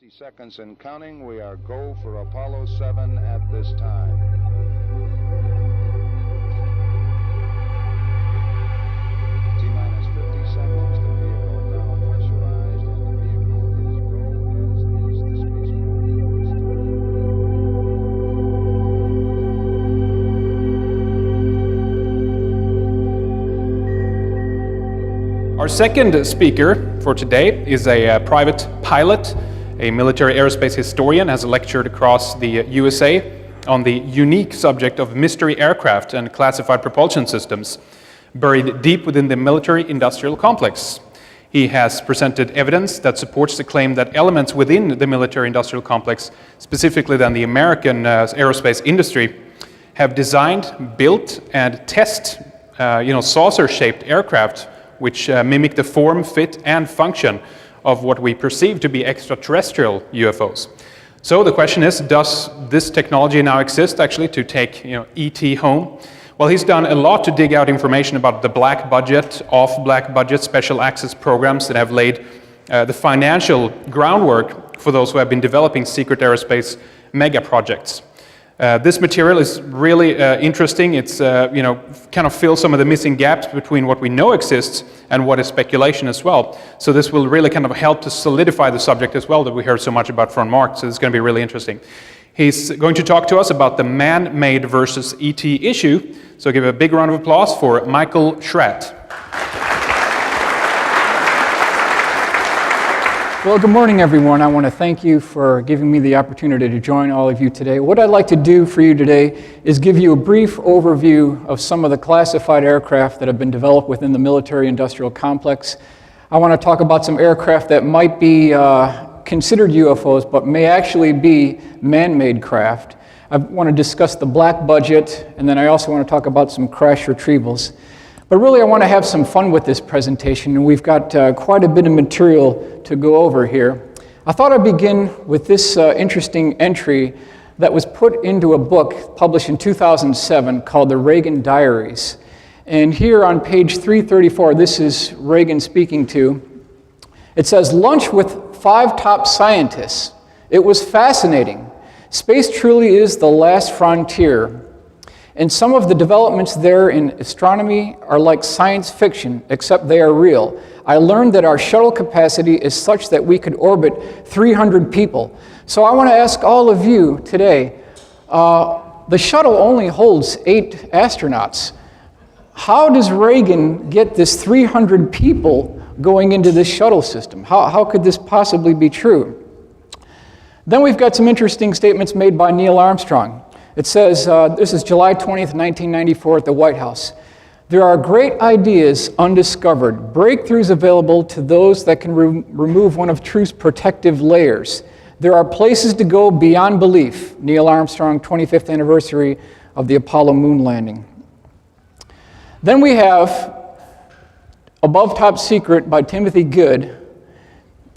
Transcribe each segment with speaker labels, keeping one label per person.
Speaker 1: 60 seconds and counting. We are go for Apollo 7 at this time. T-minus 50 seconds. The vehicle now pressurized, and the vehicle is go, as is the
Speaker 2: spacecraft. Our second speaker for today is a private pilot, a military aerospace historian, has lectured across the USA on the unique subject of mystery aircraft and classified propulsion systems buried deep within the military-industrial complex. He has presented evidence that supports the claim that elements within the military-industrial complex, specifically then the American aerospace industry, have designed, built, and test saucer-shaped aircraft which mimic the form, fit, and function of what we perceive to be extraterrestrial UFOs. So the question is, does this technology now exist actually to take ET home? Well, he's done a lot to dig out information about the black budget, off-black budget, special access programs that have laid the financial groundwork for those who have been developing secret aerospace mega projects. This material is really interesting. It's kind of fills some of the missing gaps between what we know exists and what is speculation as well. So this will really kind of help to solidify the subject as well that we heard so much about from Mark. So it's going to be really interesting. He's going to talk to us about the man-made versus ET issue. So give a big round of applause for Michael Schratt.
Speaker 3: Well, good morning, everyone. I want to thank you for giving me the opportunity to join all of you today. What I'd like to do for you today is give you a brief overview of some of the classified aircraft that have been developed within the military-industrial complex. I want to talk about some aircraft that might be considered UFOs, but may actually be man-made craft. I want to discuss the black budget, and then I also want to talk about some crash retrievals. But really, I want to have some fun with this presentation, and we've got quite a bit of material to go over here. I thought I'd begin with this interesting entry that was put into a book published in 2007 called The Reagan Diaries. And here on page 334, this is Reagan speaking to. It says, "Lunch with 5 top scientists. It was fascinating. Space truly is the last frontier. And some of the developments there in astronomy are like science fiction, except they are real. I learned that our shuttle capacity is such that we could orbit 300 people. So I want to ask all of you today, the shuttle only holds 8 astronauts. How does Reagan get this 300 people going into this shuttle system? How could this possibly be true? Then we've got some interesting statements made by Neil Armstrong. It says, this is July 20th, 1994 at the White House. There are great ideas undiscovered, breakthroughs available to those that can remove one of truth's protective layers. There are places to go beyond belief. Neil Armstrong, 25th anniversary of the Apollo moon landing. Then we have Above Top Secret by Timothy Good.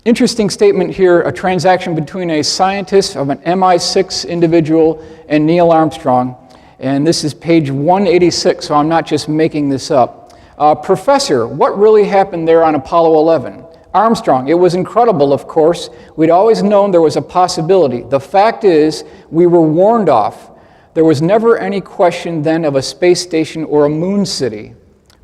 Speaker 3: Interesting statement here, a transaction between a scientist of an MI6 individual and Neil Armstrong. And this is page 186, so I'm not just making this up. Professor, what really happened there on Apollo 11? Armstrong, it was incredible, of course. We'd always known there was a possibility. The fact is, we were warned off. There was never any question then of a space station or a moon city.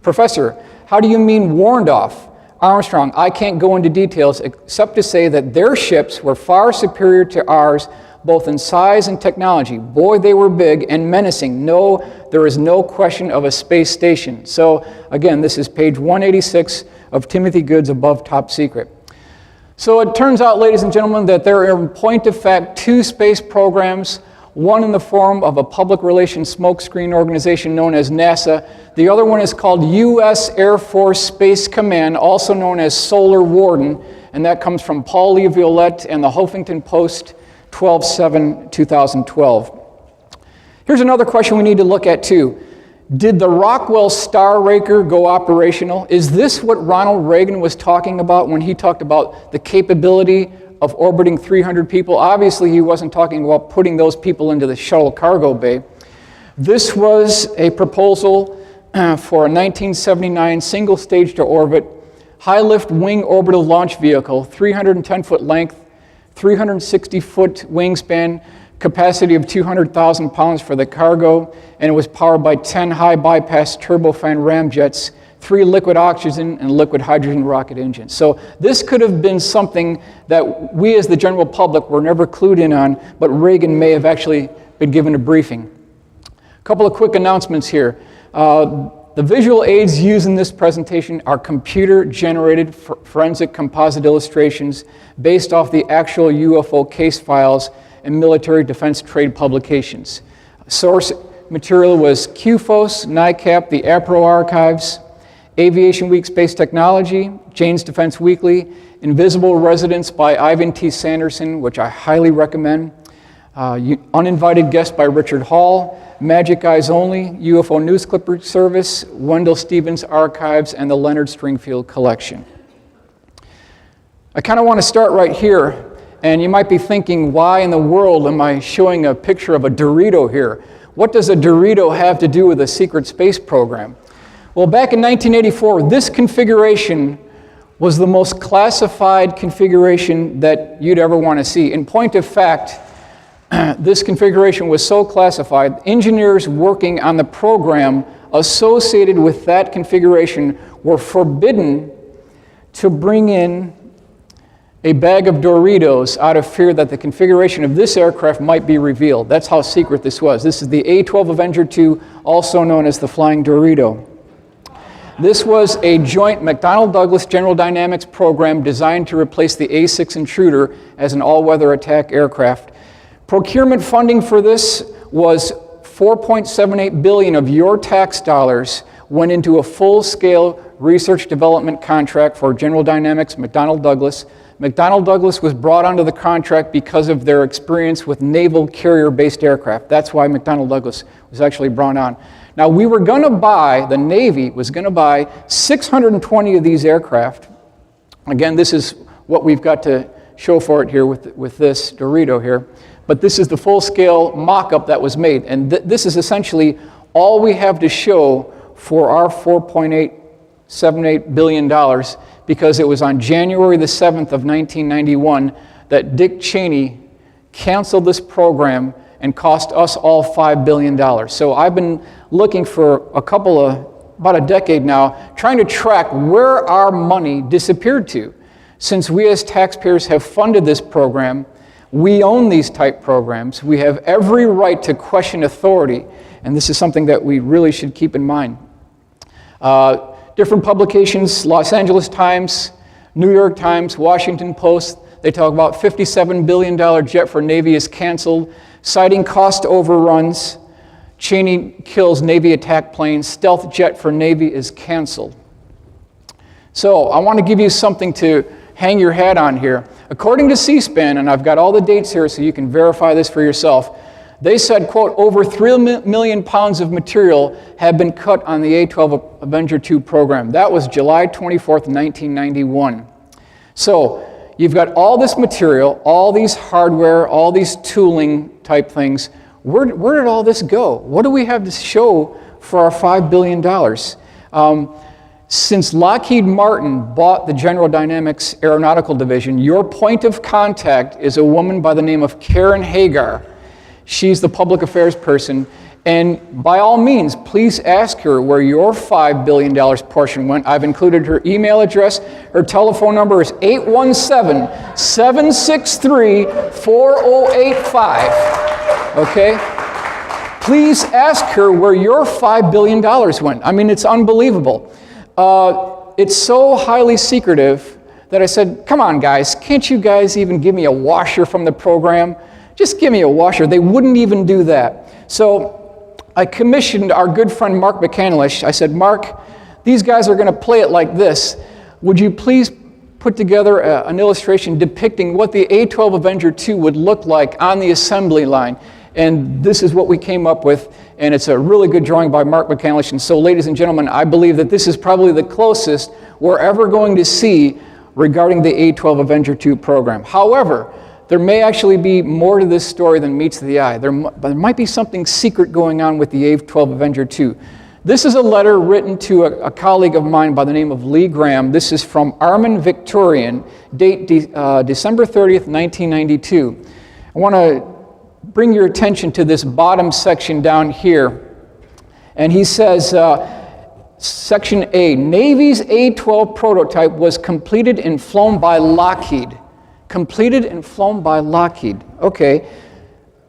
Speaker 3: Professor, how do you mean warned off? Armstrong, I can't go into details except to say that their ships were far superior to ours, both in size and technology. Boy, they were big and menacing. No, there is no question of a space station. So again, this is page 186 of Timothy Good's Above Top Secret. So it turns out, ladies and gentlemen, that there are in point of fact 2 space programs, one in the form of a public relations smokescreen organization known as NASA. The other one is called U.S. Air Force Space Command, also known as Solar Warden, and that comes from Paul Lee Violette and the Huffington Post, 12/7/2012. Here's another question we need to look at too. Did the Rockwell Star Raker go operational? Is this what Ronald Reagan was talking about when he talked about the capability of orbiting 300 people? Obviously, he wasn't talking about putting those people into the shuttle cargo bay. This was a proposal for a 1979 single stage to orbit, high lift wing orbital launch vehicle, 310-foot length, 360-foot wingspan, capacity of 200,000 pounds for the cargo, and it was powered by 10 high-bypass turbofan ramjets, 3 liquid oxygen and liquid hydrogen rocket engines. So this could have been something that we as the general public were never clued in on, but Reagan may have actually been given a briefing. A couple of quick announcements here. The visual aids used in this presentation are computer-generated forensic composite illustrations based off the actual UFO case files and military defense trade publications. Source material was QFOS, NICAP, the APRO archives, Aviation Week Space Technology, Jane's Defense Weekly, Invisible Residents by Ivan T. Sanderson, which I highly recommend, Uninvited Guest by Richard Hall, Magic Eyes Only, UFO News Clipper Service, Wendell Stevens Archives, and the Leonard Stringfield Collection. I kind of want to start right here, and you might be thinking, why in the world am I showing a picture of a Dorito here? What does a Dorito have to do with a secret space program? Well, back in 1984, this configuration was the most classified configuration that you'd ever want to see. In point of fact, this configuration was so classified, engineers working on the program associated with that configuration were forbidden to bring in a bag of Doritos out of fear that the configuration of this aircraft might be revealed. That's how secret this was. This is the A-12 Avenger II, also known as the Flying Dorito. This was a joint McDonnell Douglas General Dynamics program designed to replace the A-6 Intruder as an all-weather attack aircraft. Procurement funding for this was $4.78 billion of your tax dollars went into a full-scale research development contract for General Dynamics McDonnell Douglas. McDonnell Douglas was brought onto the contract because of their experience with naval carrier-based aircraft. That's why McDonnell Douglas was actually brought on. Now, we were going to buy, the Navy was going to buy 620 of these aircraft. Again, this is what we've got to show for it here with this Dorito here. But this is the full-scale mock-up that was made. And this is essentially all we have to show for our $4.878 billion, because it was on January the 7th of 1991 that Dick Cheney canceled this program and cost us all $5 billion. So I've been looking for about a decade now, trying to track where our money disappeared to. Since we as taxpayers have funded this program, we own these type programs, we have every right to question authority, and this is something that we really should keep in mind. Different publications, Los Angeles Times, New York Times, Washington Post, they talk about $57 billion jet for Navy is canceled, citing cost overruns. Cheney kills Navy attack plane, stealth jet for Navy is canceled. So I want to give you something to hang your hat on here. According to C-SPAN, and I've got all the dates here so you can verify this for yourself, they said, quote, over 3 million pounds of material have been cut on the A-12 Avenger II program. That was July 24th, 1991. So you've got all this material, all these hardware, all these tooling type things. Where did all this go? What do we have to show for our $5 billion? Since Lockheed Martin bought the General Dynamics Aeronautical Division, your point of contact is a woman by the name of Karen Hagar. She's the public affairs person. And by all means, please ask her where your $5 billion portion went. I've included her email address. Her telephone number is 817-763-4085. Okay? Please ask her where your $5 billion went. I mean, it's unbelievable. It's so highly secretive that I said, come on, guys, can't you guys even give me a washer from the program? Just give me a washer. They wouldn't even do that. So I commissioned our good friend Mark McCandlish. I said, Mark, these guys are going to play it like this. Would you please put together an illustration depicting what the A-12 Avenger II would look like on the assembly line? And this is what we came up with, and it's a really good drawing by Mark McCandlish. And so, ladies and gentlemen, I believe that this is probably the closest we're ever going to see regarding the A-12 Avenger II program. However, there may actually be more to this story than meets the eye. There might be something secret going on with the A-12 Avenger II. This is a letter written to a colleague of mine by the name of Lee Graham. This is from Armin Victorian, date December 30th, 1992. I want to bring your attention to this bottom section down here. And he says, Section A, Navy's A-12 prototype was completed and flown by Lockheed. Completed and flown by Lockheed. Okay.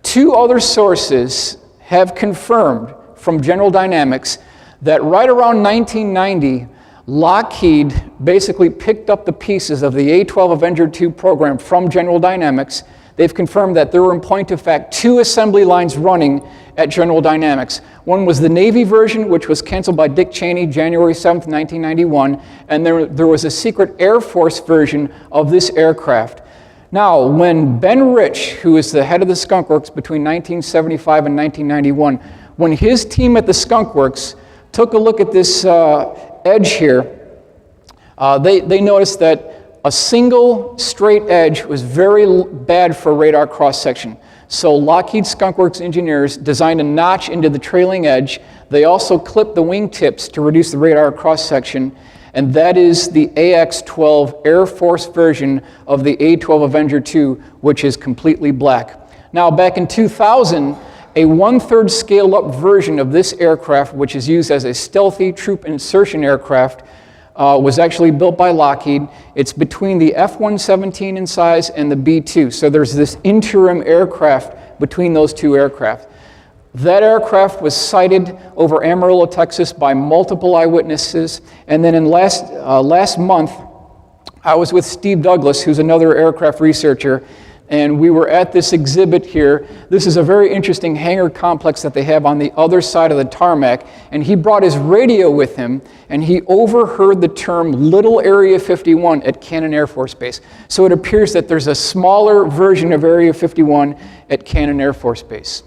Speaker 3: 2 other sources have confirmed from General Dynamics that right around 1990, Lockheed basically picked up the pieces of the A-12 Avenger II program from General Dynamics. They've confirmed that there were, in point of fact, 2 assembly lines running at General Dynamics. One was the Navy version, which was canceled by Dick Cheney January 7th, 1991, and there was a secret Air Force version of this aircraft. Now, when Ben Rich, who is the head of the Skunk Works between 1975 and 1991, when his team at the Skunk Works took a look at this edge here, they noticed that a single straight edge was very bad for radar cross-section. So Lockheed Skunk Works engineers designed a notch into the trailing edge. They also clipped the wingtips to reduce the radar cross-section, and that is the AX-12 Air Force version of the A-12 Avenger II, which is completely black. Now, back in 2000, a 1/3 scaled up version of this aircraft, which is used as a stealthy troop insertion aircraft, was actually built by Lockheed. It's between the F-117 in size and the B-2. So there's this interim aircraft between those 2 aircraft. That aircraft was sighted over Amarillo, Texas by multiple eyewitnesses. And then in last month, I was with Steve Douglas, who's another aircraft researcher, and we were at this exhibit here. This is a very interesting hangar complex that they have on the other side of the tarmac, and he brought his radio with him, and he overheard the term Little Area 51 at Cannon Air Force Base. So it appears that there's a smaller version of Area 51 at Cannon Air Force Base.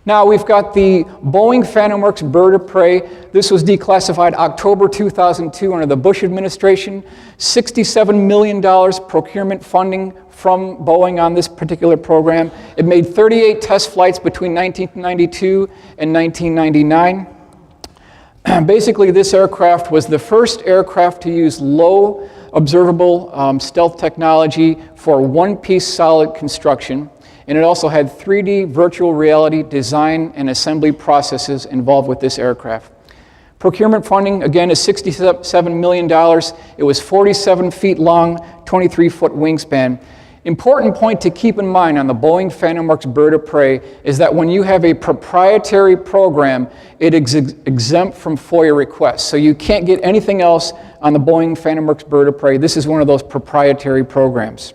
Speaker 3: Now we've got the Boeing Phantom Works bird of prey. This was declassified October 2002 under the Bush administration. $67 million procurement funding from Boeing on this particular program. It made 38 test flights between 1992 and 1999. Basically, this aircraft was the first aircraft to use low observable stealth technology for one-piece solid construction. And it also had 3D virtual reality design and assembly processes involved with this aircraft. Procurement funding, again, is $67 million. It was 47 feet long, 23-foot wingspan. Important point to keep in mind on the Boeing Phantom Works bird of prey is that when you have a proprietary program, it is exempt from FOIA requests. So you can't get anything else on the Boeing Phantom Works bird of prey. This is one of those proprietary programs.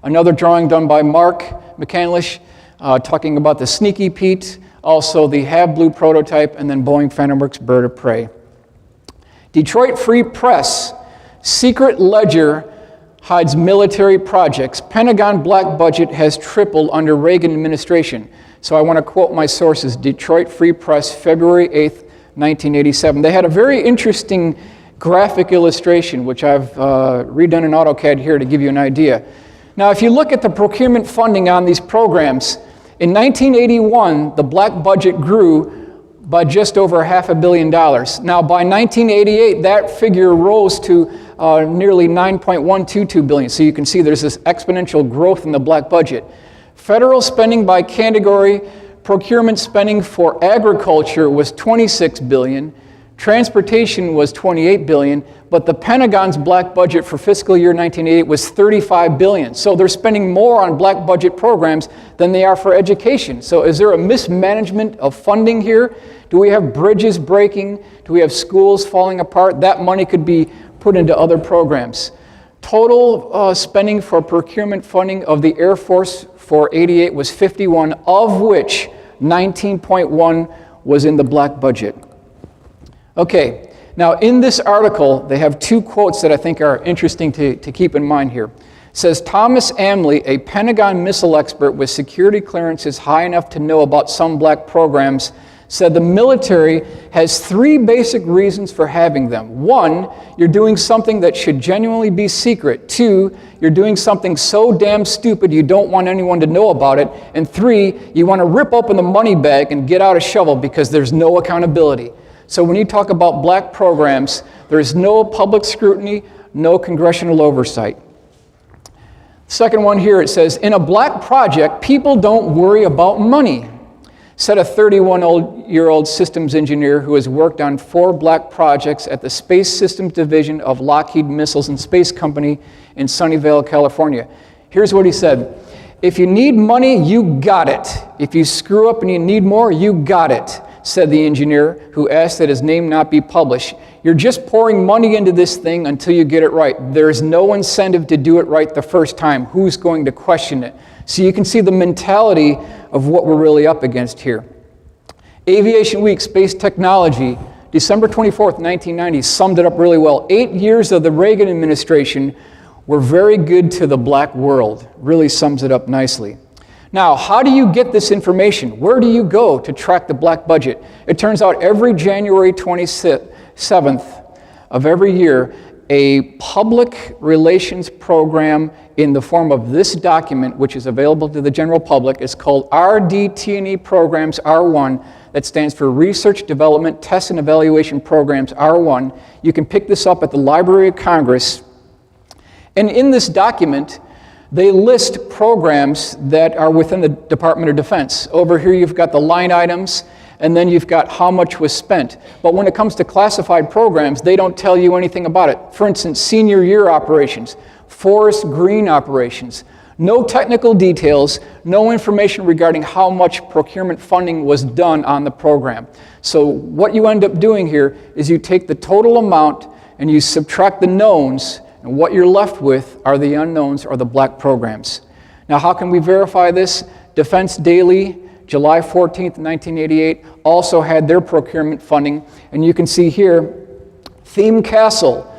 Speaker 3: Another drawing done by Mark McCandlish, talking about the Sneaky Pete, also the Have Blue prototype, and then Boeing Phantom Works bird of prey. Detroit Free Press, secret ledger hides military projects. Pentagon black budget has tripled under Reagan administration. So I want to quote my sources, Detroit Free Press, February 8th, 1987. They had a very interesting graphic illustration, which I've redone in AutoCAD here to give you an idea. Now, if you look at the procurement funding on these programs, in 1981, the black budget grew by just over $500 million. Now, by 1988, that figure rose to nearly $9.122 billion. So you can see there's this exponential growth in the black budget. Federal spending by category, procurement spending for agriculture was $26 billion. Transportation was $28 billion, but the Pentagon's black budget for fiscal year 1988 was $35 billion. So they're spending more on black budget programs than they are for education. So is there a mismanagement of funding here? Do we have bridges breaking? Do we have schools falling apart? That money could be put into other programs. Total spending for procurement funding of the Air Force for 88 was 51, of which 19.1 was in the black budget. Okay, now in this article, they have 2 quotes that I think are interesting to keep in mind here. It says, Thomas Amley, a Pentagon missile expert with security clearances high enough to know about some black programs, said the military has 3 basic reasons for having them. 1, you're doing something that should genuinely be secret. 2, you're doing something so damn stupid you don't want anyone to know about it. And 3, you want to rip open the money bag and get out a shovel because there's no accountability. So when you talk about black programs, there is no public scrutiny, no congressional oversight. Second one here, it says, in a black project, people don't worry about money, said a 31-year-old systems engineer who has worked on 4 black projects at the Space Systems Division of Lockheed Missiles and Space Company in Sunnyvale, California. Here's what he said. If you need money, you got it. If you screw up and you need more, you got it, said the engineer, who asked that his name not be published. You're just pouring money into this thing until you get it right. There's no incentive to do it right the first time. Who's going to question it? So you can see the mentality of what we're really up against here. Aviation Week, Space Technology, December 24th, 1990, summed it up really well. 8 years of the Reagan administration were very good to the black world. Really sums it up nicely. Now, how do you get this information? Where do you go to track the black budget? It turns out every January 27th of every year, a public relations program in the form of this document, which is available to the general public, is called RDT&E Programs R1. That stands for Research, Development, Test, and Evaluation Programs R1. You can pick this up at the Library of Congress. And in this document, they list programs that are within the Department of Defense. Over here you've got the line items, and then you've got how much was spent. But when it comes to classified programs, they don't tell you anything about it. For instance, senior year operations, forest green operations. No technical details, no information regarding how much procurement funding was done on the program. So what you end up doing here is you take the total amount and you subtract the knowns, and what you're left with are the unknowns or the black programs. Now, how can we verify this? Defense Daily, July 14th, 1988, also had their procurement funding. And you can see here, Theme Castle,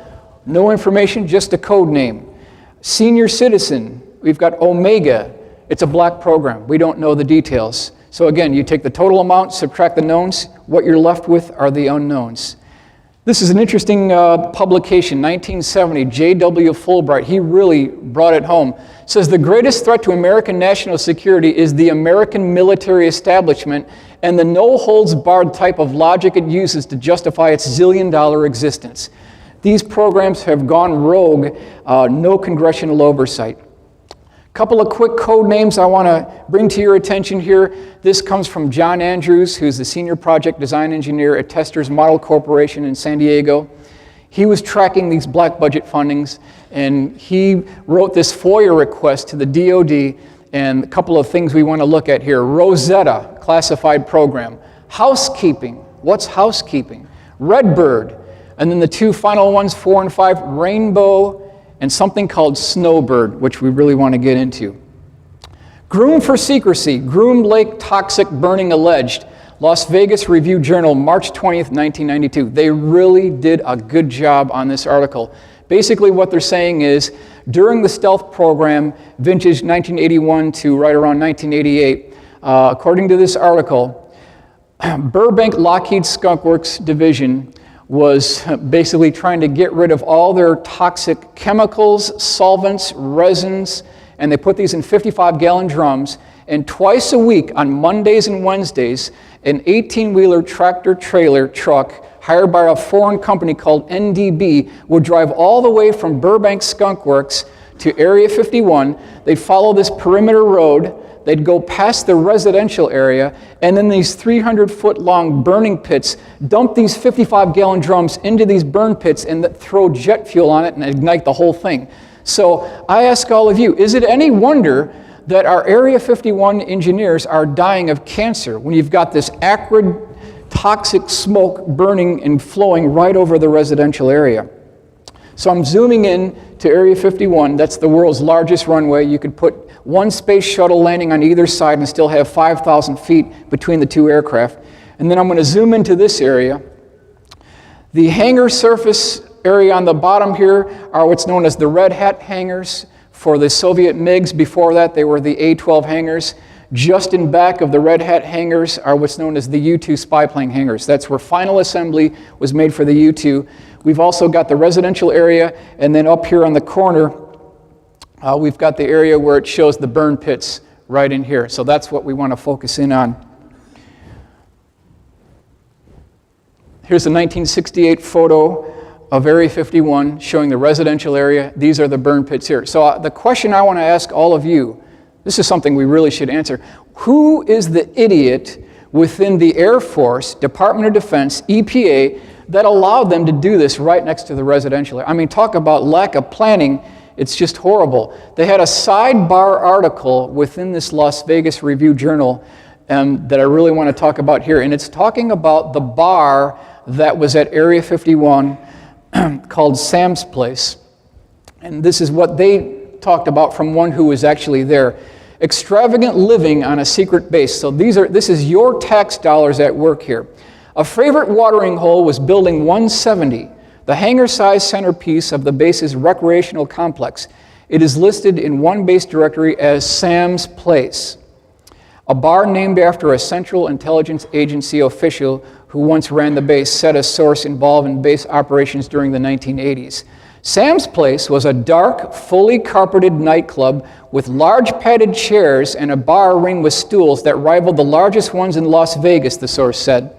Speaker 3: no information, just a code name. Senior Citizen, we've got Omega. It's a black program. We don't know the details. So again, you take the total amount, subtract the knowns. What you're left with are the unknowns. This is an interesting publication, 1970, J.W. Fulbright. He really brought it home. It says, the greatest threat to American national security is the American military establishment and the no-holds-barred type of logic it uses to justify its zillion-dollar existence. These programs have gone rogue, no congressional oversight. Couple of quick code names I want to bring to your attention here. This comes from John Andrews, who's the Senior Project Design Engineer at Testers Model Corporation in San Diego. He was tracking these black budget fundings, and he wrote this FOIA request to the DoD, and a couple of things we want to look at here. Rosetta, classified program. Housekeeping, what's housekeeping? Redbird, and then the 2 final ones, 4 and 5, Rainbow, and something called Snowbird, which we really want to get into. Groom for secrecy, Groom Lake toxic burning alleged. Las Vegas Review-Journal, March 20th, 1992. They really did a good job on this article. Basically what they're saying is, during the stealth program, vintage 1981 to right around 1988, according to this article, Burbank Lockheed Skunk Works Division was basically trying to get rid of all their toxic chemicals, solvents, resins, and they put these in 55-gallon drums, and twice a week on Mondays and Wednesdays, an 18-wheeler tractor-trailer truck hired by a foreign company called NDB would drive all the way from Burbank Skunk Works to Area 51. They'd follow this perimeter road, they'd go past the residential area, and then these 300-foot-long burning pits dump these 55-gallon drums into these burn pits and throw jet fuel on it and ignite the whole thing. So I ask all of you, is it any wonder that our Area 51 engineers are dying of cancer when you've got this acrid, toxic smoke burning and flowing right over the residential area? So I'm zooming in to Area 51. That's the world's largest runway. You could put one space shuttle landing on either side and still have 5,000 feet between the two aircraft. And then I'm going to zoom into this area. The hangar surface area on the bottom here are what's known as the Red Hat hangars for the Soviet MiGs. Before that, they were the A-12 hangars. Just in back of the Red Hat hangars are what's known as the U-2 spy plane hangars. That's where final assembly was made for the U-2. We've also got the residential area, and then up here on the corner, we've got the area where it shows the burn pits right in here. So that's what we want to focus in on. Here's a 1968 photo of Area 51 showing the residential area. These are the burn pits here. So the question I want to ask all of you, this is something we really should answer. Who is the idiot within the Air Force, Department of Defense, EPA, that allowed them to do this right next to the residential area? I mean, talk about lack of planning. It's just horrible. They had a sidebar article within this Las Vegas Review Journal that I really want to talk about here. And it's talking about the bar that was at Area 51 called Sam's Place. And this is what they talked about from one who was actually there. Extravagant living on a secret base. So this is your tax dollars at work here. A favorite watering hole was Building 170, the hangar-sized centerpiece of the base's recreational complex. It is listed in one base directory as Sam's Place, a bar named after a Central Intelligence Agency official who once ran the base, said a source involved in base operations during the 1980s. Sam's Place was a dark, fully carpeted nightclub with large padded chairs and a bar ring with stools that rivaled the largest ones in Las Vegas, the source said.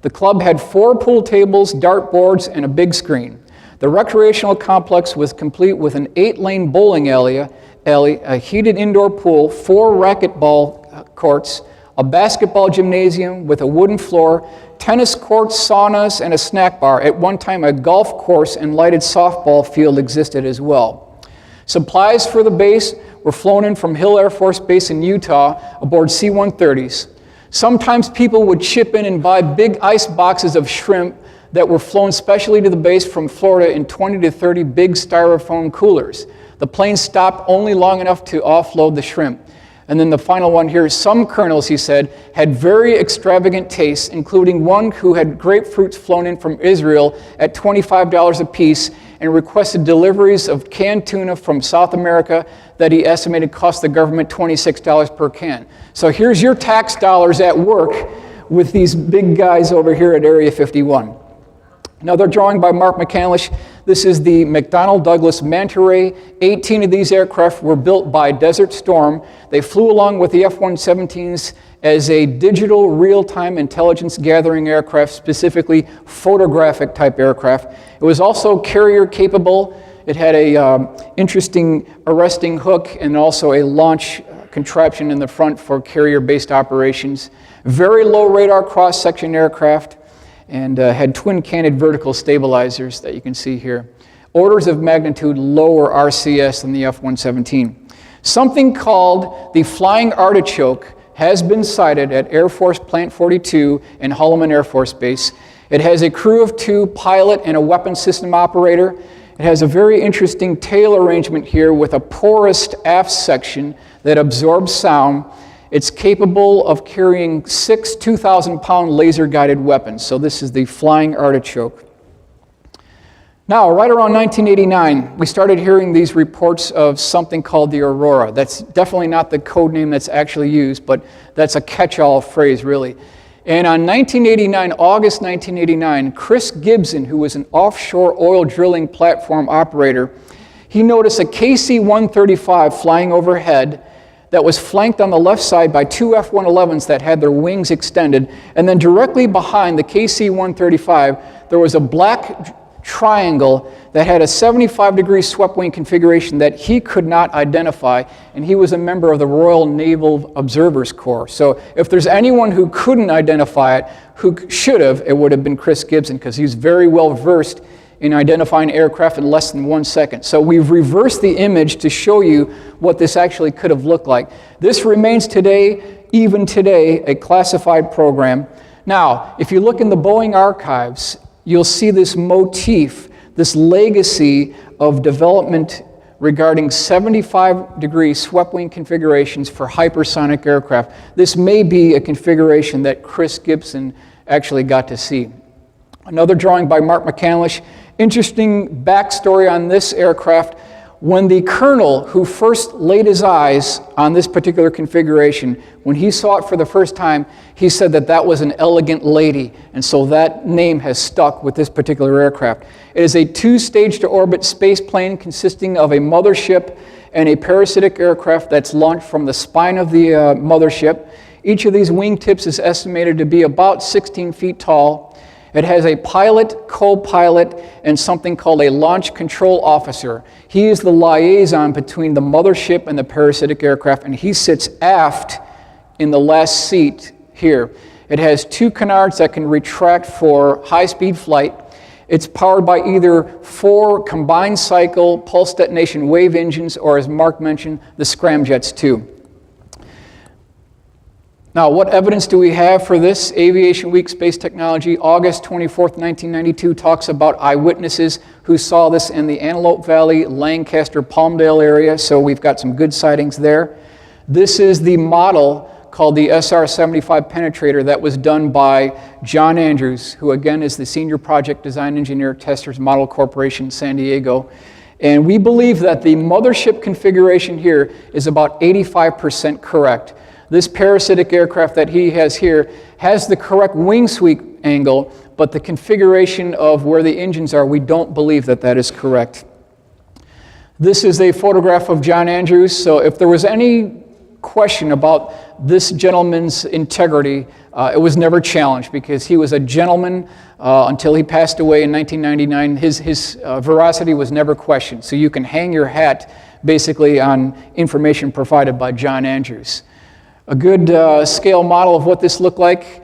Speaker 3: The club had 4 pool tables, dartboards, and a big screen. The recreational complex was complete with an 8-lane bowling alley, a heated indoor pool, 4 racquetball courts, a basketball gymnasium with a wooden floor, tennis courts, saunas, and a snack bar. At one time, a golf course and lighted softball field existed as well. Supplies for the base were flown in from Hill Air Force Base in Utah aboard C-130s. Sometimes people would chip in and buy big ice boxes of shrimp that were flown specially to the base from Florida in 20 to 30 big styrofoam coolers. The plane stopped only long enough to offload the shrimp. And then the final one here, some colonels, he said, had very extravagant tastes, including one who had grapefruits flown in from Israel at $25 a piece and requested deliveries of canned tuna from South America that he estimated cost the government $26 per can. So here's your tax dollars at work with these big guys over here at Area 51. Another drawing by Mark McCandlish. This is the McDonnell Douglas Manta Ray. 18 of these aircraft were built by Desert Storm. They flew along with the F-117s as a digital real-time intelligence gathering aircraft, specifically photographic type aircraft. It was also carrier capable. It had a interesting arresting hook and also a launch contraption in the front for carrier-based operations. Very low radar cross-section aircraft, and had twin-canted vertical stabilizers that you can see here. Orders of magnitude lower RCS than the F-117. Something called the Flying Artichoke has been sighted at Air Force Plant 42 and Holloman Air Force Base. It has a crew of 2, pilot and a weapons system operator. It has a very interesting tail arrangement here with a porous aft section that absorbs sound. It's capable of carrying 6 2,000-pound laser-guided weapons. So this is the Flying Artichoke. Now, right around 1989, we started hearing these reports of something called the Aurora. That's definitely not the code name that's actually used, but that's a catch-all phrase, really. And on August 1989, Chris Gibson, who was an offshore oil drilling platform operator, he noticed a KC-135 flying overhead that was flanked on the left side by 2 F-111s that had their wings extended. And then directly behind the KC-135, there was a black triangle that had a 75-degree swept wing configuration that he could not identify, and he was a member of the Royal Naval Observers Corps. So if there's anyone who couldn't identify it, who should have, it would have been Chris Gibson, because he's very well versed in identifying aircraft in less than 1 second. So we've reversed the image to show you what this actually could have looked like. This remains today, even today, a classified program. Now, if you look in the Boeing archives, you'll see this motif, this legacy of development regarding 75-degree swept wing configurations for hypersonic aircraft. This may be a configuration that Chris Gibson actually got to see. Another drawing by Mark McCandlish. Interesting backstory on this aircraft. When the colonel who first laid his eyes on this particular configuration, when he saw it for the first time, he said that that was an elegant lady, and so that name has stuck with this particular aircraft. It is a 2-stage-to-orbit space plane consisting of a mothership and a parasitic aircraft that's launched from the spine of the mothership. Each of these wingtips is estimated to be about 16 feet tall. It has a pilot, co-pilot, and something called a launch control officer. He is the liaison between the mothership and the parasitic aircraft, and he sits aft in the last seat here. It has 2 canards that can retract for high-speed flight. It's powered by either 4 combined cycle pulse detonation wave engines, or as Mark mentioned, the scramjets too. Now, what evidence do we have for this? Aviation Week Space Technology, August 24th, 1992, talks about eyewitnesses who saw this in the Antelope Valley, Lancaster, Palmdale area, so we've got some good sightings there. This is the model called the SR-75 penetrator that was done by John Andrews, who again is the Senior Project Design Engineer at Testers Model Corporation, San Diego. And we believe that the mothership configuration here is about 85% correct. This parasitic aircraft that he has here has the correct wing sweep angle, but the configuration of where the engines are, we don't believe that that is correct. This is a photograph of John Andrews, so if there was any question about this gentleman's integrity, it was never challenged because he was a gentleman until he passed away in 1999. His veracity was never questioned, so you can hang your hat basically on information provided by John Andrews. A good scale model of what this looked like.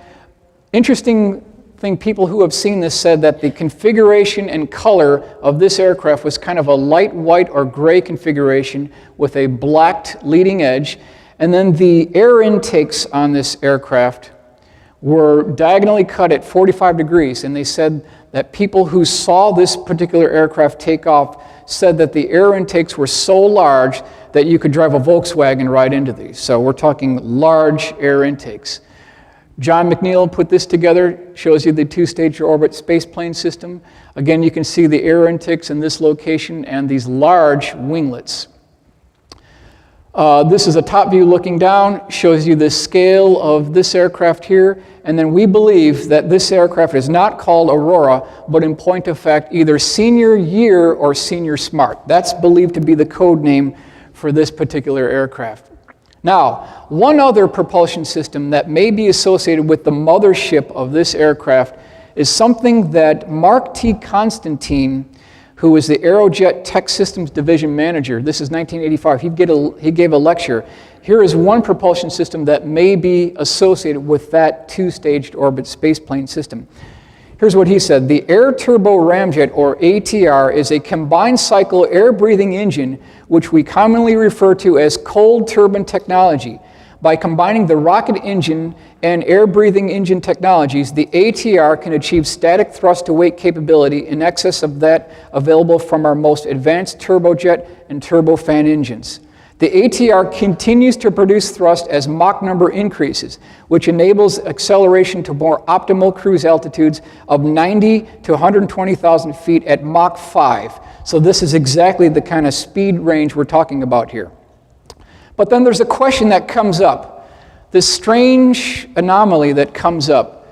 Speaker 3: Interesting thing, people who have seen this said that the configuration and color of this aircraft was kind of a light white or gray configuration with a blacked leading edge. And then the air intakes on this aircraft were diagonally cut at 45 degrees. And they said that people who saw this particular aircraft take off said that the air intakes were so large that you could drive a Volkswagen right into these. So we're talking large air intakes. John McNeil put this together, shows you the 2-stage orbit spaceplane system. Again, you can see the air intakes in this location and these large winglets. This is a top view looking down, shows you the scale of this aircraft here, and then we believe that this aircraft is not called Aurora, but in point of fact either Senior Year or Senior Smart. That's believed to be the code name for this particular aircraft. Now, one other propulsion system that may be associated with the mothership of this aircraft is something that Mark T. Constantine, who was the Aerojet Tech Systems Division Manager, this is 1985, he gave a lecture. Here is one propulsion system that may be associated with that 2-staged orbit spaceplane system. Here's what he said: the air turbo ramjet, or ATR, is a combined cycle air-breathing engine which we commonly refer to as cold turbine technology. By combining the rocket engine and air-breathing engine technologies, the ATR can achieve static thrust-to-weight capability in excess of that available from our most advanced turbojet and turbofan engines. The ATR continues to produce thrust as Mach number increases, which enables acceleration to more optimal cruise altitudes of 90 to 120,000 feet at Mach 5. So this is exactly the kind of speed range we're talking about here. But then there's a question that comes up, this strange anomaly that comes up.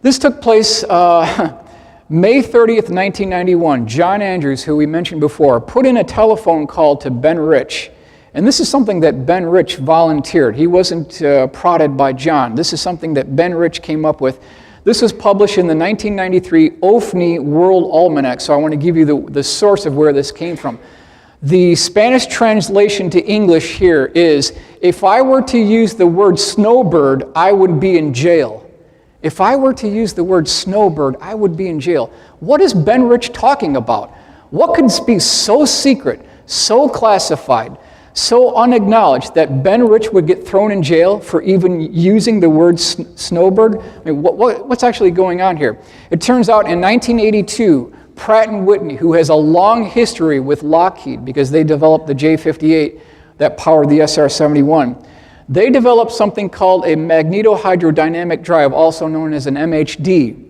Speaker 3: This took place May 30th, 1991. John Andrews, who we mentioned before, put in a telephone call to Ben Rich. And this is something that Ben Rich volunteered. He wasn't prodded by John. This is something that Ben Rich came up with. This was published in the 1993 OFNI World Almanac, so I want to give you the source of where this came from. The Spanish translation to English here is, if I were to use the word snowbird, I would be in jail. If I were to use the word snowbird, I would be in jail. What is Ben Rich talking about? What could be so secret, so classified, so unacknowledged that Ben Rich would get thrown in jail for even using the word snowbird? I mean, what's actually going on here? It turns out in 1982, Pratt & Whitney, who has a long history with Lockheed because they developed the J-58 that powered the SR-71, they developed something called a magnetohydrodynamic drive, also known as an MHD.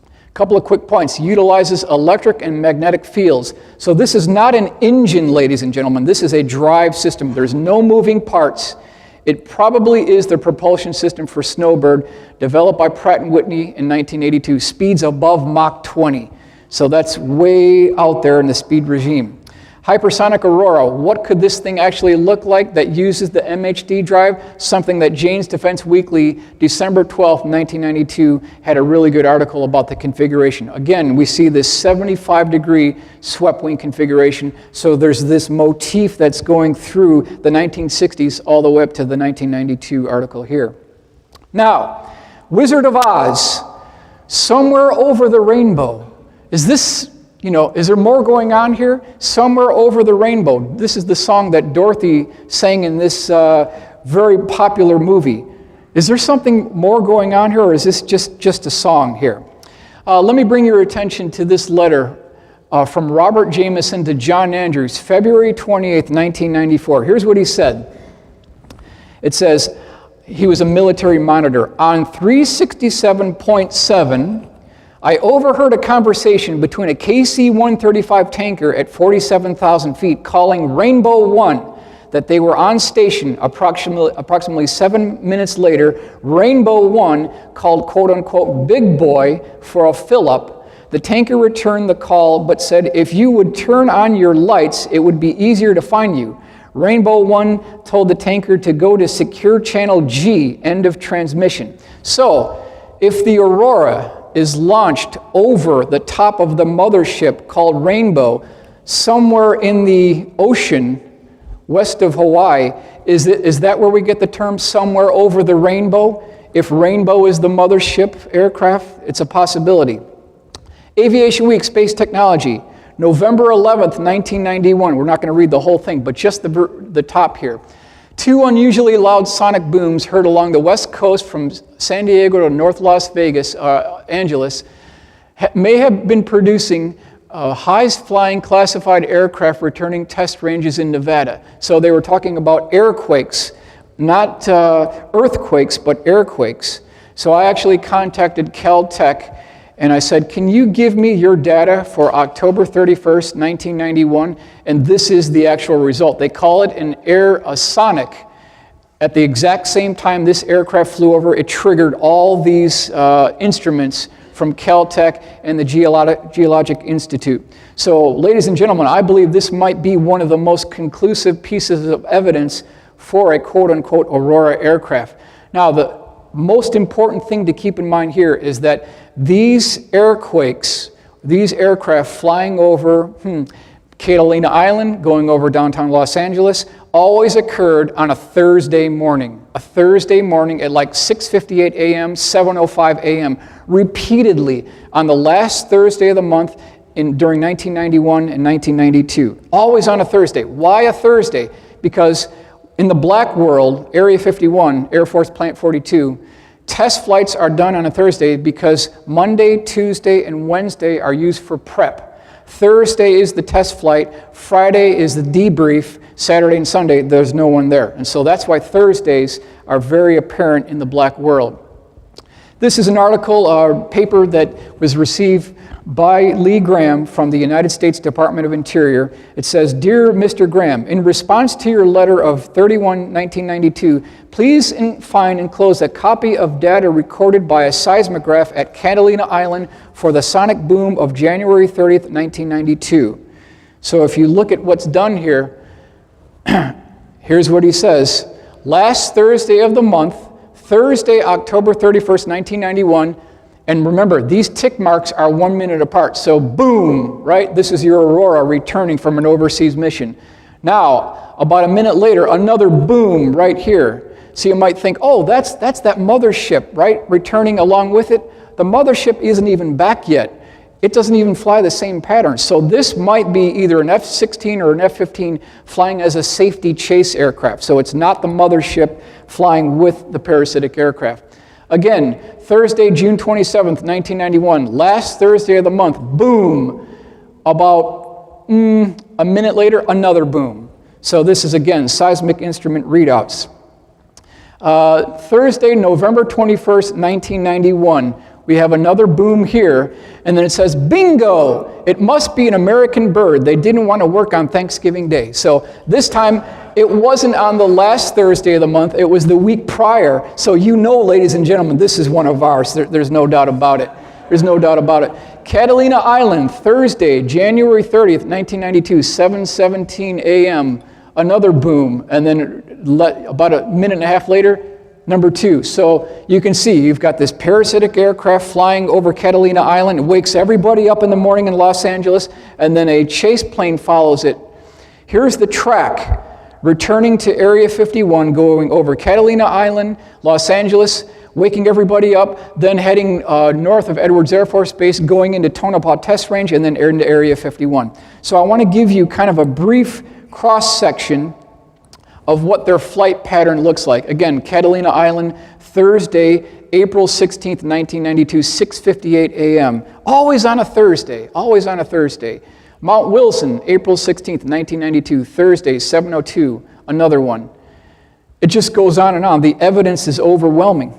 Speaker 3: A couple of quick points. Utilizes electric and magnetic fields. So this is not an engine, ladies and gentlemen. This is a drive system. There's no moving parts. It probably is the propulsion system for Snowbird, developed by Pratt & Whitney in 1982. Speeds above Mach 20. So that's way out there in the speed regime. Hypersonic aurora, what could this thing actually look like that uses the MHD drive? Something that Jane's Defense Weekly, December 12th, 1992, had a really good article about the configuration. Again, we see this 75-degree swept wing configuration, so there's this motif that's going through the 1960s all the way up to the 1992 article here. Now, Wizard of Oz, somewhere over the rainbow. Is this, is there more going on here? Somewhere over the rainbow. This is the song that Dorothy sang in this very popular movie. Is there something more going on here, or is this just a song here? Let me bring your attention to this letter from Robert Jameson to John Andrews, February 28th, 1994. Here's what he said. It says, he was a military monitor. On 367.7, I overheard a conversation between a KC-135 tanker at 47,000 feet calling Rainbow 1 that they were on station. Approximately 7 minutes later, Rainbow 1 called quote-unquote Big Boy for a fill-up. The tanker returned the call but said if you would turn on your lights, it would be easier to find you. Rainbow 1 told the tanker to go to Secure Channel G, end of transmission. So, if the Aurora is launched over the top of the mothership called Rainbow, somewhere in the ocean west of Hawaii, is that where we get the term somewhere over the rainbow? If Rainbow is the mothership aircraft, it's a possibility. Aviation Week, Space Technology, November 11th, 1991. We're not going to read the whole thing, but just the top here. 2 unusually loud sonic booms heard along the west coast from San Diego to North Las Vegas, Angeles, may have been producing high-flying classified aircraft returning test ranges in Nevada. So they were talking about airquakes, not earthquakes, but airquakes. So I actually contacted Caltech and I said, can you give me your data for October 31st, 1991? And this is the actual result. They call it a sonic. At the exact same time this aircraft flew over, it triggered all these instruments from Caltech and the Geologic Institute. So, ladies and gentlemen, I believe this might be one of the most conclusive pieces of evidence for a quote-unquote Aurora aircraft. Now, the most important thing to keep in mind here is that these airquakes, these aircraft flying over Catalina Island, going over downtown Los Angeles, always occurred on a Thursday morning. A Thursday morning at like 6:58 a.m., 7:05 a.m., repeatedly on the last Thursday of the month during 1991 and 1992. Always on a Thursday. Why a Thursday? Because in the black world, Area 51, Air Force Plant 42, test flights are done on a Thursday because Monday, Tuesday, and Wednesday are used for prep. Thursday is the test flight, Friday is the debrief, Saturday and Sunday there's no one there. And so that's why Thursdays are very apparent in the black world. This is an article, a paper that was received by Lee Graham from the United States Department of Interior. It says, Dear Mr. Graham, in response to your letter of 31/1992, please find enclosed a copy of data recorded by a seismograph at Catalina Island for the sonic boom of January 30th, 1992. So if you look at what's done here, here's what he says. Last Thursday of the month, Thursday, October 31st, 1991, and remember, these tick marks are 1 minute apart. So boom, right? This is your Aurora returning from an overseas mission. Now, about a minute later, another boom right here. So you might think, oh, that's that mothership, right? Returning along with it. The mothership isn't even back yet. It doesn't even fly the same pattern. So this might be either an F-16 or an F-15 flying as a safety chase aircraft. So it's not the mothership flying with the parasitic aircraft. Again, Thursday, June 27th, 1991, last Thursday of the month, boom. About a minute later, another boom. So this is, again, seismic instrument readouts. Thursday, November 21st, 1991, we have another boom here, and then it says, bingo! It must be an American bird. They didn't want to work on Thanksgiving Day. So this time, it wasn't on the last Thursday of the month, it was the week prior. So you know, ladies and gentlemen, this is one of ours. There's no doubt about it. There's no doubt about it. Catalina Island, Thursday, January 30th, 1992, 7:17 a.m., another boom. And then about a minute and a half later, number 2. So you can see you've got this parasitic aircraft flying over Catalina Island. It wakes everybody up in the morning in Los Angeles, and then a chase plane follows it. Here's the track returning to Area 51, going over Catalina Island, Los Angeles, waking everybody up, then heading north of Edwards Air Force Base, going into Tonopah Test Range, and then into Area 51. So I want to give you kind of a brief cross-section of what their flight pattern looks like. Again, Catalina Island, Thursday, April 16th, 1992, 6:58 a.m. Always on a Thursday, always on a Thursday. Mount Wilson, April 16th, 1992, Thursday, 7:02, another one. It just goes on and on. The evidence is overwhelming.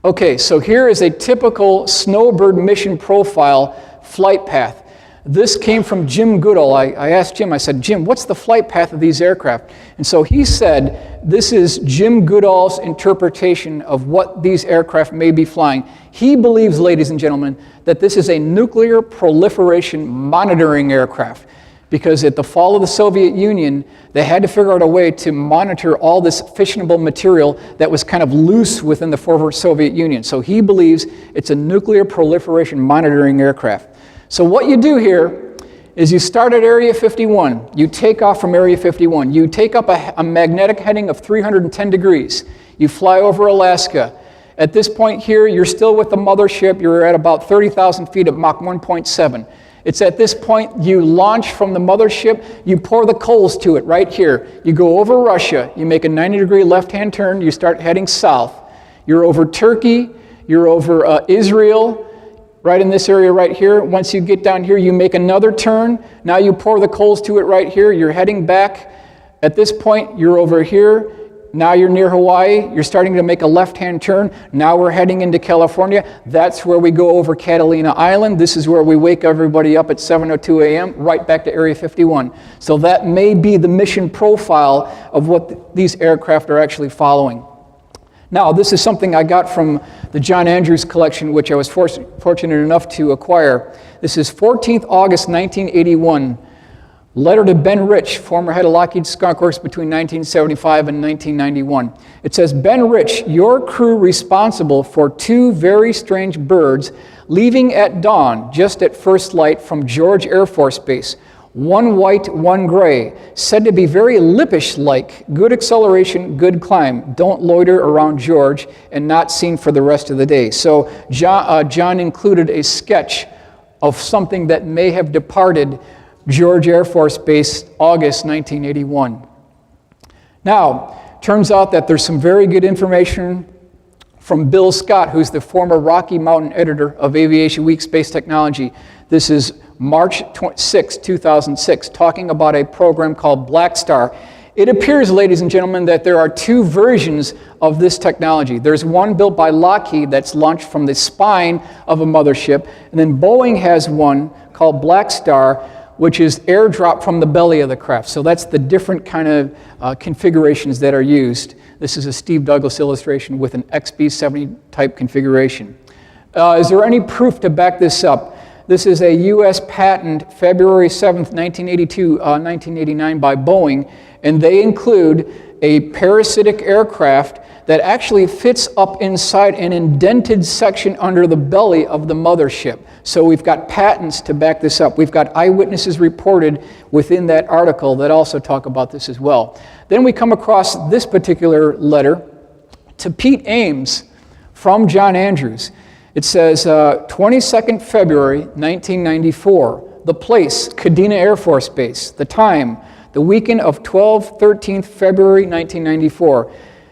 Speaker 3: Okay, so here is a typical snowbird mission profile flight path. This came from Jim Goodall. I asked Jim, I said, Jim, what's the flight path of these aircraft? And so he said, this is Jim Goodall's interpretation of what these aircraft may be flying. He believes, ladies and gentlemen, that this is a nuclear proliferation monitoring aircraft, because at the fall of the Soviet Union, they had to figure out a way to monitor all this fissionable material that was kind of loose within the former Soviet Union. So he believes it's a nuclear proliferation monitoring aircraft. So what you do here is you start at Area 51. You take off from Area 51. You take up a magnetic heading of 310 degrees. You fly over Alaska. At this point here, you're still with the mothership. You're at about 30,000 feet at Mach 1.7. It's at this point you launch from the mothership. You pour the coals to it right here. You go over Russia. You make a 90-degree left-hand turn. You start heading south. You're over Turkey. You're over Israel. Right in this area right here. Once you get down here, you make another turn. Now you pour the coals to it right here. You're heading back. At this point, you're over here. Now you're near Hawaii. You're starting to make a left-hand turn. Now we're heading into California. That's where we go over Catalina Island. This is where we wake everybody up at 7:02 a.m., right back to Area 51. So that may be the mission profile of what these aircraft are actually following. Now, this is something I got from the John Andrews collection, which I was fortunate enough to acquire. This is 14th August 1981, letter to Ben Rich, former head of Lockheed Skunk Works between 1975 and 1991. It says, Ben Rich, your crew responsible for 2 very strange birds leaving at dawn, just at first light from George Air Force Base. One white, one gray, said to be very Lippish-like, good acceleration, good climb, don't loiter around George, and not seen for the rest of the day. So John included a sketch of something that may have departed George Air Force Base, August 1981. Now, turns out that there's some very good information from Bill Scott, who's the former Rocky Mountain editor of Aviation Week Space Technology. This is March 6, 2006, talking about a program called Black Star. It appears, ladies and gentlemen, that there are 2 versions of this technology. There's one built by Lockheed that's launched from the spine of a mothership, and then Boeing has one called Black Star, which is airdropped from the belly of the craft. So that's the different kind of configurations that are used. This is a Steve Douglas illustration with an XB-70 type configuration. Is there any proof to back this up? This is a U.S. patent, February 7th, 1989 by Boeing, and they include a parasitic aircraft that actually fits up inside an indented section under the belly of the mothership. So we've got patents to back this up. We've got eyewitnesses reported within that article that also talk about this as well. Then we come across this particular letter to Pete Ames from John Andrews. It says, 22nd February, 1994. The place, Kadena Air Force Base. The time, the weekend of 13th February, 1994.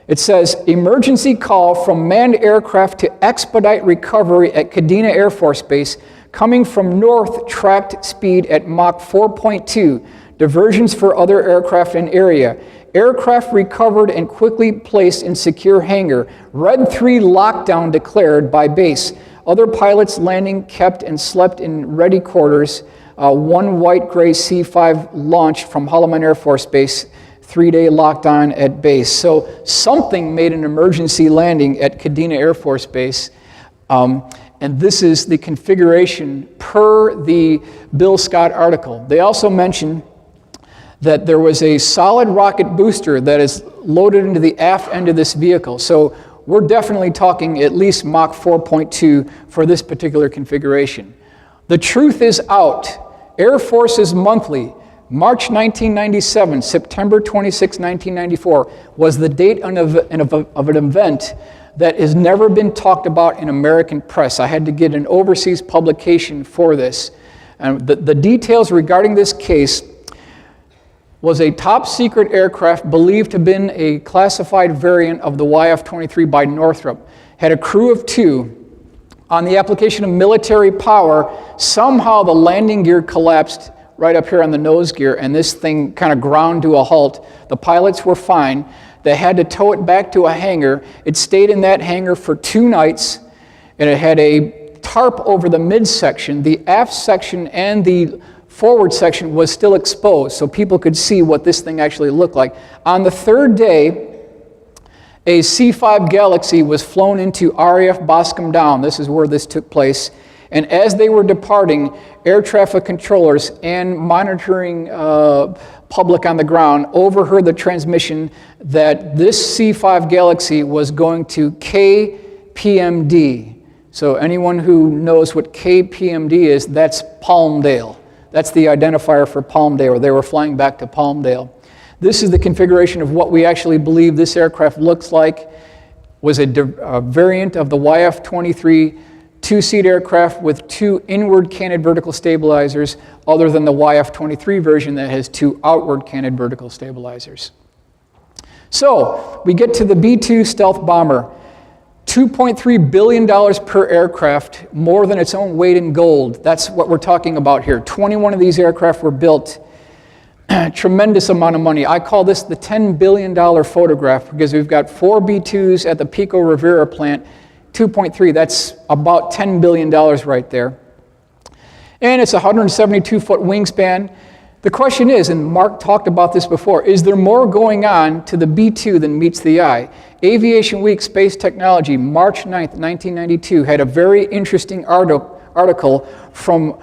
Speaker 3: It says, emergency call from manned aircraft to expedite recovery at Kadena Air Force Base, coming from north, tracked speed at Mach 4.2. Diversions for other aircraft in area. Aircraft recovered and quickly placed in secure hangar. Red 3 lockdown declared by base. Other pilots landing kept and slept in ready quarters. One white-gray C-5 launched from Holloman Air Force Base. 3-day lockdown at base. So something made an emergency landing at Kadena Air Force Base. And this is the configuration per the Bill Scott article. They also mention that there was a solid rocket booster that is loaded into the aft end of this vehicle. So we're definitely talking at least Mach 4.2 for this particular configuration. The truth is out. Air Forces Monthly, March 1997, September 26, 1994, was the date of an event that has never been talked about in American press. I had to get an overseas publication for this. And the details regarding this case was a top secret aircraft believed to have been a classified variant of the YF-23 by Northrop. Had a crew of 2. On the application of military power, somehow the landing gear collapsed right up here on the nose gear, and this thing kind of ground to a halt. The pilots were fine. They had to tow it back to a hangar. It stayed in that hangar for 2 nights, and it had a tarp over the midsection. The aft section and the forward section was still exposed, so people could see what this thing actually looked like. On the 3rd day, a C-5 Galaxy was flown into RAF Boscombe Down. This is where this took place. And as they were departing, air traffic controllers and monitoring public on the ground overheard the transmission that this C-5 Galaxy was going to KPMD. So anyone who knows what KPMD is, that's Palmdale. That's the identifier for Palmdale. They were flying back to Palmdale. This is the configuration of what we actually believe this aircraft looks like. Was a variant of the YF-23 2-seat aircraft with 2 inward canted vertical stabilizers, other than the YF-23 version that has 2 outward canted vertical stabilizers. So we get to the B-2 stealth bomber. $2.3 billion per aircraft, more than its own weight in gold. That's what we're talking about here. 21 of these aircraft were built. Tremendous amount of money. I call this the $10 billion photograph because we've got 4 B-2s at the Pico Rivera plant, 2.3, that's about $10 billion right there. And it's a 172-foot wingspan. The question is, and Mark talked about this before, is there more going on to the B-2 than meets the eye? Aviation Week Space Technology, March 9th, 1992, had a very interesting article from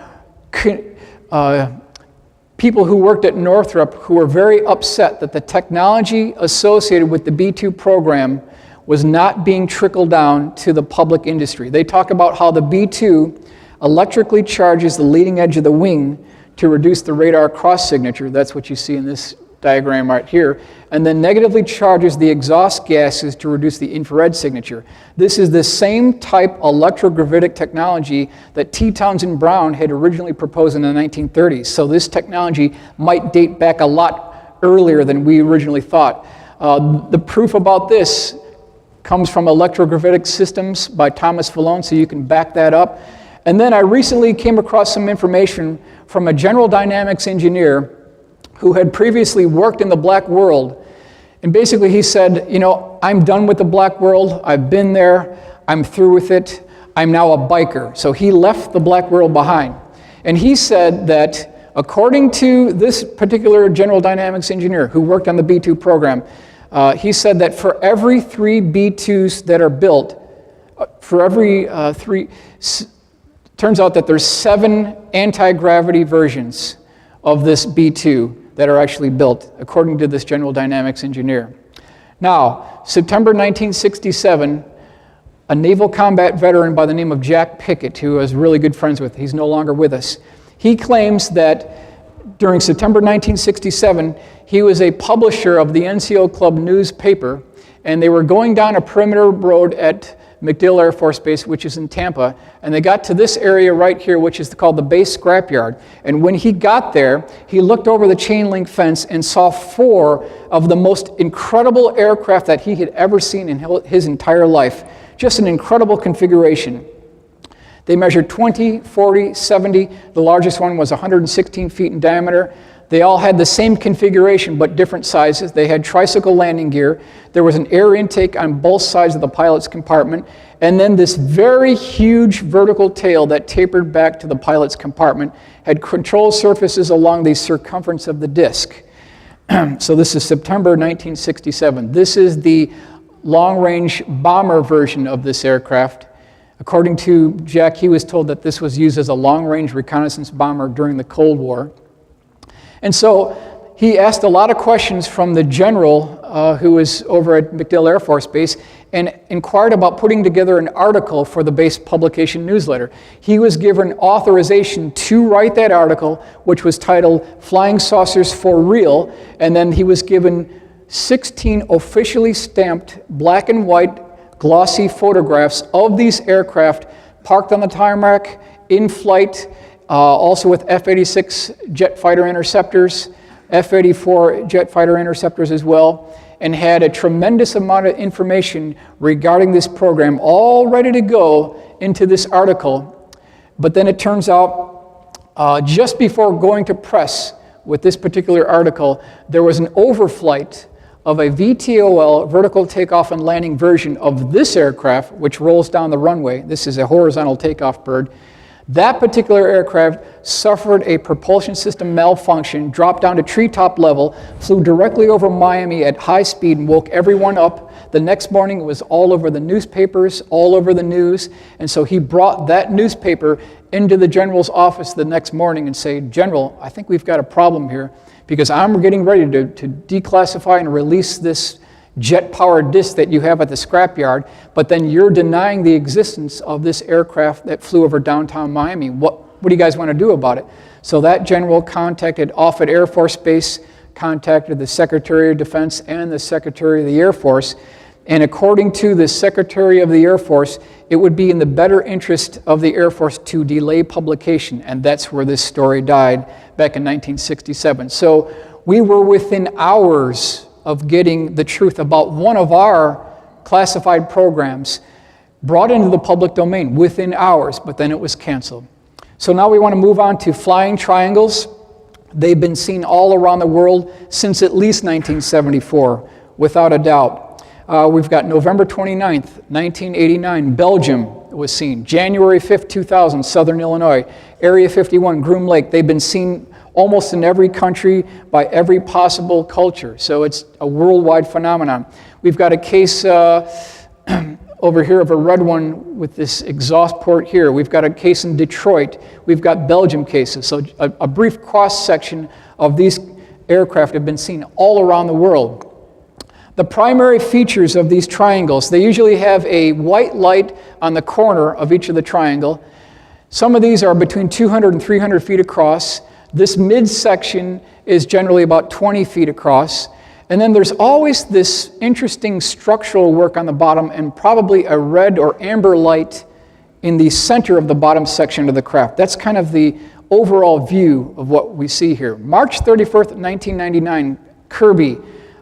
Speaker 3: people who worked at Northrop who were very upset that the technology associated with the B-2 program was not being trickled down to the public industry. They talk about how the B-2 electrically charges the leading edge of the wing to reduce the radar cross signature. That's what you see in this diagram right here, and then negatively charges the exhaust gases to reduce the infrared signature. This is the same type electrogravitic technology that T. Townsend Brown had originally proposed in the 1930s. So this technology might date back a lot earlier than we originally thought. The proof about this comes from Electrogravitic Systems by Thomas Vallone, so you can back that up. And then I recently came across some information from a General Dynamics engineer who had previously worked in the black world. And basically he said, you know, I'm done with the black world. I've been there. I'm through with it. I'm now a biker. So he left the black world behind. And he said that according to this particular General Dynamics engineer who worked on the B-2 program, he said that for every 3 B-2s that are built, for every 3, turns out that there's 7 anti-gravity versions of this B-2 that are actually built, according to this General Dynamics engineer. Now, September 1967, a naval combat veteran by the name of Jack Pickett, who I was really good friends with, he's no longer with us, he claims that during September 1967, he was a publisher of the NCO Club newspaper, and they were going down a perimeter road at MacDill Air Force Base, which is in Tampa, and they got to this area right here, which is called the base scrapyard. And when he got there, he looked over the chain link fence and saw 4 of the most incredible aircraft that he had ever seen in his entire life. Just an incredible configuration. They measured 20, 40, 70. The largest one was 116 feet in diameter. They all had the same configuration, but different sizes. They had tricycle landing gear. There was an air intake on both sides of the pilot's compartment, and then this very huge vertical tail that tapered back to the pilot's compartment had control surfaces along the circumference of the disc. So this is September 1967. This is the long-range bomber version of this aircraft. According to Jack, he was told that this was used as a long-range reconnaissance bomber during the Cold War. And so he asked a lot of questions from the general who was over at MacDill Air Force Base and inquired about putting together an article for the base publication newsletter. He was given authorization to write that article, which was titled Flying Saucers for Real, and then he was given 16 officially stamped black and white glossy photographs of these aircraft parked on the tarmac, in flight, also with F-86 jet fighter interceptors, F-84 jet fighter interceptors as well, and had a tremendous amount of information regarding this program all ready to go into this article. But then it turns out, just before going to press with this particular article, there was an overflight of a VTOL, vertical takeoff and landing version of this aircraft, which rolls down the runway. This is a horizontal takeoff bird. That particular aircraft suffered a propulsion system malfunction, dropped down to treetop level, flew directly over Miami at high speed and woke everyone up. The next morning it was all over the newspapers, all over the news, and so he brought that newspaper into the general's office the next morning and said, "General, I think we've got a problem here because I'm getting ready to declassify and release this jet-powered disc that you have at the scrapyard, but then you're denying the existence of this aircraft that flew over downtown Miami. What do you guys want to do about it?" So that general contacted Offutt Air Force Base, contacted the Secretary of Defense and the Secretary of the Air Force, and according to the Secretary of the Air Force, it would be in the better interest of the Air Force to delay publication, and that's where this story died back in 1967. So we were within hours of getting the truth about one of our classified programs brought into the public domain within hours, but then it was canceled. So now we want to move on to flying triangles. They've been seen all around the world since at least 1974, without a doubt. We've got November 29th, 1989, Belgium was seen. January 5th, 2000, Southern Illinois. Area 51, Groom Lake. They've been seen almost in every country by every possible culture. So it's a worldwide phenomenon. We've got a case over here of a red one with this exhaust port here. We've got a case in Detroit. We've got Belgium cases. So a brief cross-section of these aircraft have been seen all around the world. The primary features of these triangles, they usually have a white light on the corner of each of the triangle. Some of these are between 200 and 300 feet across. This midsection is generally about 20 feet across. And then there's always this interesting structural work on the bottom and probably a red or amber light in the center of the bottom section of the craft. That's kind of the overall view of what we see here. March 31st, 1999, Kirby,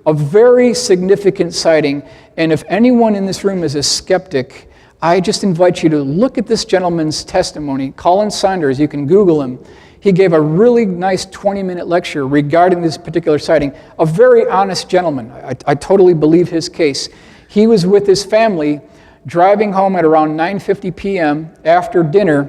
Speaker 3: a very significant sighting. And if anyone in this room is a skeptic, I just invite you to look at this gentleman's testimony. Colin Saunders, you can Google him. He gave a really nice 20-minute lecture regarding this particular sighting. A very honest gentleman. I totally believe his case. He was with his family driving home at around 9:50 p.m. after dinner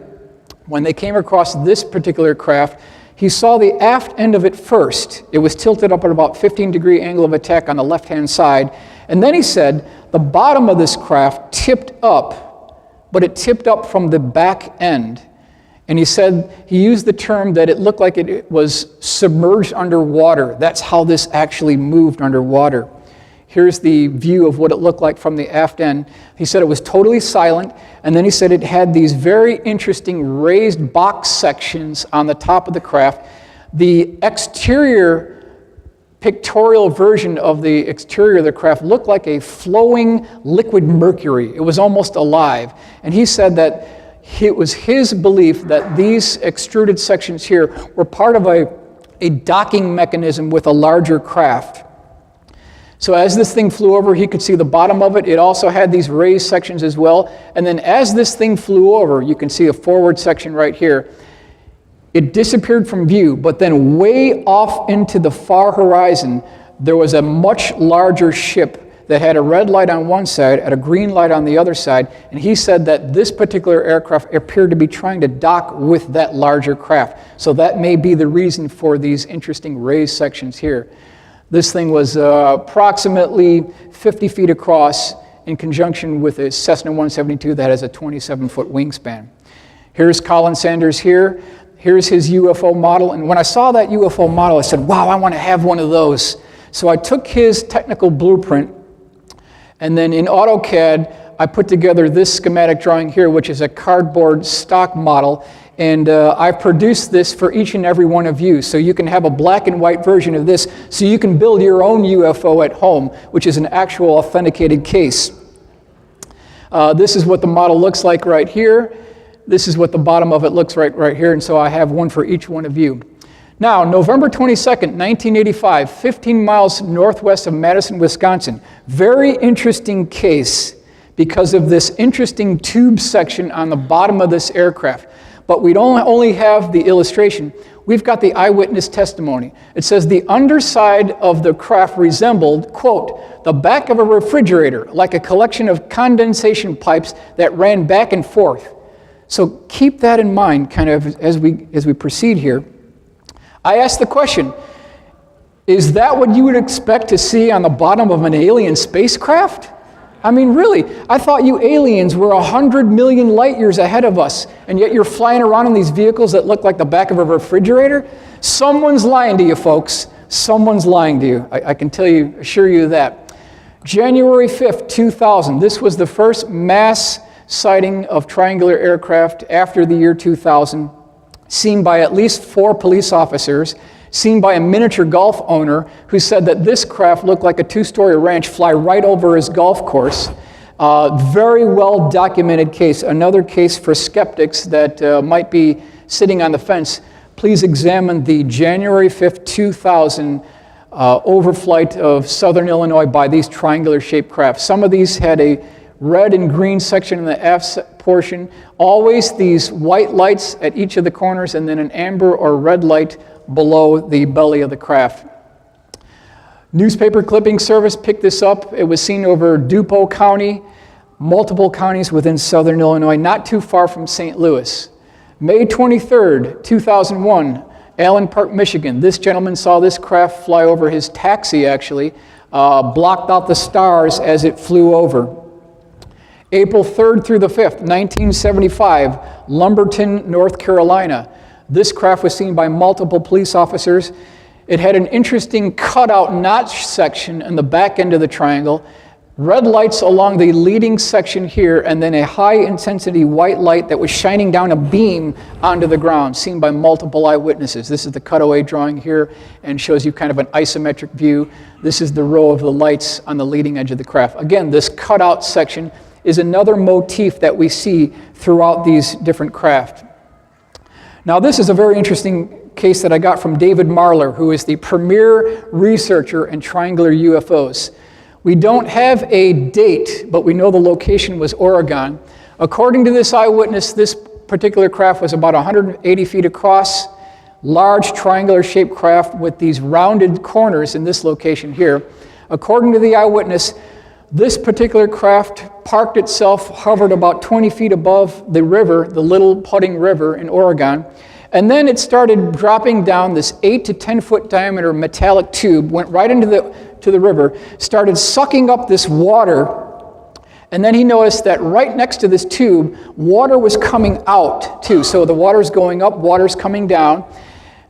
Speaker 3: when they came across this particular craft. He saw the aft end of it first. It was tilted up at about 15-degree angle of attack on the left-hand side. And then he said the bottom of this craft tipped up, but it tipped up from the back end. And he said, he used the term that it looked like it was submerged underwater. That's how this actually moved underwater. Here's the view of what it looked like from the aft end. He said it was totally silent, and then he said it had these very interesting raised box sections on the top of the craft. The exterior pictorial version of the exterior of the craft looked like a flowing liquid mercury. It was almost alive. And he said that it was his belief that these extruded sections here were part of a docking mechanism with a larger craft. So as this thing flew over, he could see the bottom of it. It also had these raised sections as well. And then as this thing flew over, you can see a forward section right here. It disappeared from view, but then way off into the far horizon, there was a much larger ship that had a red light on one side and a green light on the other side, and he said that this particular aircraft appeared to be trying to dock with that larger craft. So that may be the reason for these interesting raised sections here. This thing was approximately 50 feet across in conjunction with a Cessna 172 that has a 27-foot wingspan. Here's Colin Sanders here. Here's his UFO model. And when I saw that UFO model, I said, wow, I want to have one of those. So I took his technical blueprint, and then in AutoCAD, I put together this schematic drawing here, which is a cardboard stock model. And I produced this for each and every one of you. So you can have a black and white version of this, so you can build your own UFO at home, which is an actual authenticated case. This is what the model looks like right here. This is what the bottom of it looks like right here. And so I have one for each one of you. Now, November 22nd, 1985, 15 miles northwest of Madison, Wisconsin. Very interesting case because of this interesting tube section on the bottom of this aircraft. But we don't only have the illustration, we've got the eyewitness testimony. It says the underside of the craft resembled, quote, the back of a refrigerator, like a collection of condensation pipes that ran back and forth. So keep that in mind kind of as we proceed here. I asked the question, is that what you would expect to see on the bottom of an alien spacecraft? I mean, really, I thought you aliens were 100 million light years ahead of us, and yet you're flying around in these vehicles that look like the back of a refrigerator? Someone's lying to you, folks. Someone's lying to you. I can assure you that. January 5th, 2000, this was the first mass sighting of triangular aircraft after the year 2000, seen by at least 4 police officers, seen by a miniature golf owner who said that this craft looked like a 2-story ranch fly right over his golf course. Very well documented case. Another case for skeptics that might be sitting on the fence. Please examine the January 5th, 2000 overflight of southern Illinois by these triangular shaped craft. Some of these had a red and green section in the aft portion. Always these white lights at each of the corners, and then an amber or red light below the belly of the craft. Newspaper clipping service picked this up. It was seen over DuPont County, multiple counties within southern Illinois, not too far from St. Louis. May 23rd, 2001, Allen Park, Michigan. This gentleman saw this craft fly over his taxi, actually, blocked out the stars as it flew over. April 3rd through the 5th, 1975, Lumberton, North Carolina. This craft was seen by multiple police officers. It had an interesting cutout notch section in the back end of the triangle, red lights along the leading section here, and then a high-intensity white light that was shining down a beam onto the ground, seen by multiple eyewitnesses. This is the cutaway drawing here and shows you kind of an isometric view. This is the row of the lights on the leading edge of the craft. Again, this cutout section is another motif that we see throughout these different craft. Now, this is a very interesting case that I got from David Marler, who is the premier researcher in triangular UFOs. We don't have a date, but we know the location was Oregon. According to this eyewitness, this particular craft was about 180 feet across, large triangular-shaped craft with these rounded corners in this location here. According to the eyewitness, this particular craft parked itself, hovered about 20 feet above the river, the Little Pudding River in Oregon, and then it started dropping down this 8 to 10 foot diameter metallic tube, went right into the river, started sucking up this water, and then he noticed that right next to this tube, water was coming out too. So the water's going up, water's coming down,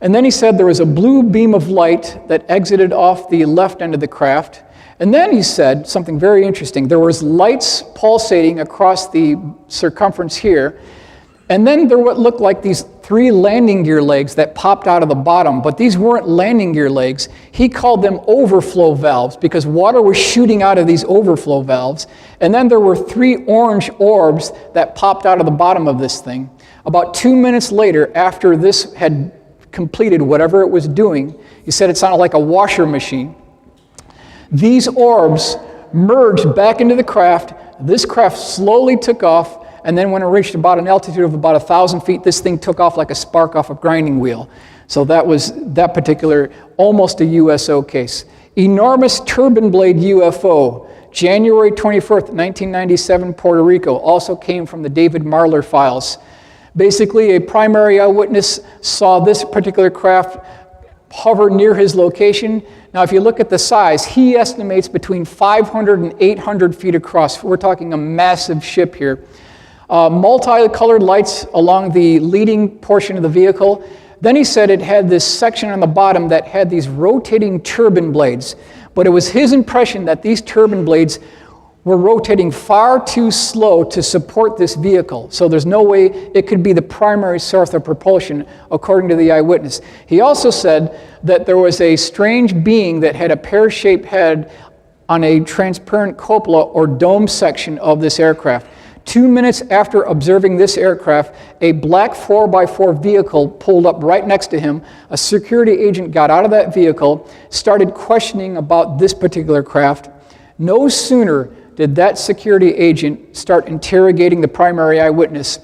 Speaker 3: and then he said there was a blue beam of light that exited off the left end of the craft. And then he said something very interesting. There was lights pulsating across the circumference here. And then there what looked like these 3 landing gear legs that popped out of the bottom. But these weren't landing gear legs. He called them overflow valves because water was shooting out of these overflow valves. And then there were 3 orange orbs that popped out of the bottom of this thing. About 2 minutes later, after this had completed whatever it was doing, he said it sounded like a washer machine. These orbs merged back into the craft. This craft slowly took off, and then when it reached about an altitude of about 1,000 feet, this thing took off like a spark off a grinding wheel. So that was that particular, almost a USO case. Enormous turbine blade UFO, January 21st, 1997, Puerto Rico, also came from the David Marler files. Basically, a primary eyewitness saw this particular craft hover near his location. Now, if you look at the size, he estimates between 500 and 800 feet across. We're talking a massive ship here. Multicolored lights along the leading portion of the vehicle. Then he said it had this section on the bottom that had these rotating turbine blades. But it was his impression that these turbine blades were rotating far too slow to support this vehicle. So there's no way it could be the primary source of propulsion, according to the eyewitness. He also said that there was a strange being that had a pear-shaped head on a transparent cupola or dome section of this aircraft. 2 minutes after observing this aircraft, a black 4x4 vehicle pulled up right next to him. A security agent got out of that vehicle, started questioning about this particular craft. No sooner did that security agent start interrogating the primary eyewitness,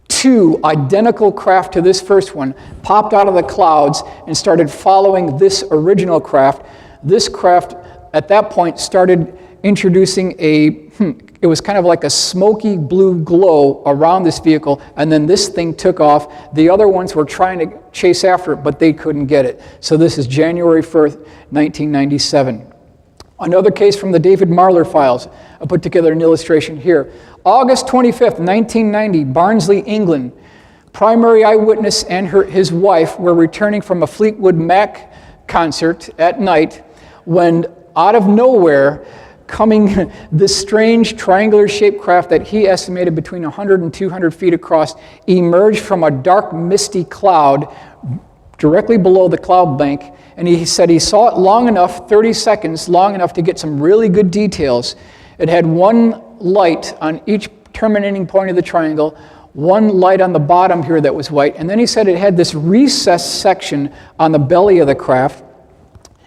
Speaker 3: 2 identical craft to this first one popped out of the clouds and started following this original craft. This craft, at that point, started introducing it was kind of like a smoky blue glow around this vehicle, and then this thing took off. The other ones were trying to chase after it, but they couldn't get it. So this is January 1st, 1997. Another case from the David Marler files. I put together an illustration here. August 25th, 1990, Barnsley, England. Primary eyewitness and his wife were returning from a Fleetwood Mac concert at night when, out of nowhere, coming this strange triangular-shaped craft that he estimated between 100 and 200 feet across emerged from a dark, misty cloud directly below the cloud bank. And he said he saw it long enough, 30 seconds, long enough to get some really good details. It had one light on each terminating point of the triangle, one light on the bottom here that was white, and then he said it had this recessed section on the belly of the craft.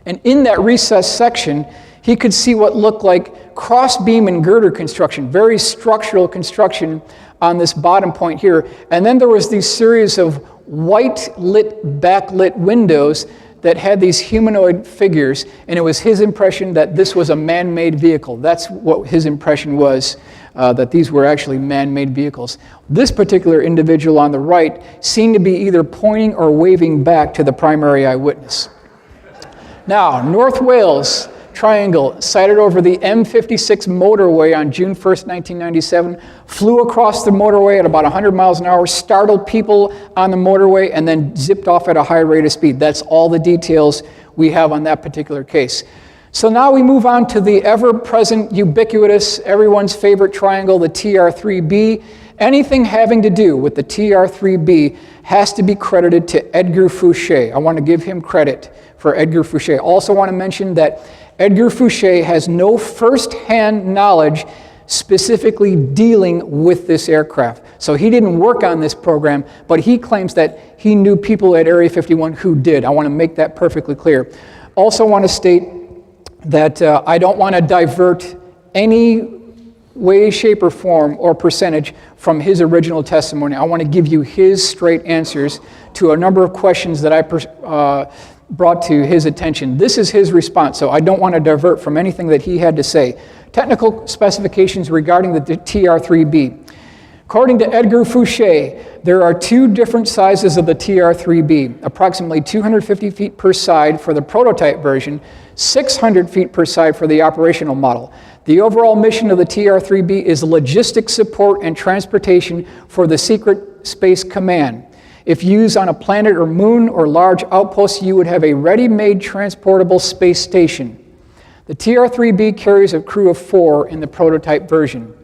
Speaker 3: And in that recessed section, he could see what looked like cross-beam and girder construction, very structural construction on this bottom point here. And then there was these series of white-lit, backlit windows that had these humanoid figures, and it was his impression that this was a man-made vehicle. That's what his impression was, that these were actually man-made vehicles. This particular individual on the right seemed to be either pointing or waving back to the primary eyewitness. Now, North Wales Triangle, sighted over the M56 motorway on June 1st, 1997, flew across the motorway at about 100 miles an hour, startled people on the motorway, and then zipped off at a high rate of speed. That's all the details we have on that particular case. So now we move on to the ever-present, ubiquitous, everyone's favorite triangle, the TR-3B. Anything having to do with the TR-3B has to be credited to Edgar Fouché. I want to give him credit for Edgar Fouché. Also want to mention that Edgar Fouché has no first-hand knowledge specifically dealing with this aircraft. So he didn't work on this program, but he claims that he knew people at Area 51 who did. I want to make that perfectly clear. Also want to state that I don't want to divert any way, shape, or form or percentage from his original testimony. I want to give you his straight answers to a number of questions that I brought to his attention. This is his response, so I don't want to divert from anything that he had to say. Technical specifications regarding the TR-3B. According to Edgar Fouché, there are 2 different sizes of the TR-3B, approximately 250 feet per side for the prototype version, 600 feet per side for the operational model. The overall mission of the TR-3B is logistics support and transportation for the Secret Space Command. If used on a planet or moon or large outpost, you would have a ready-made transportable space station. The TR-3B carries a crew of 4 in the prototype version.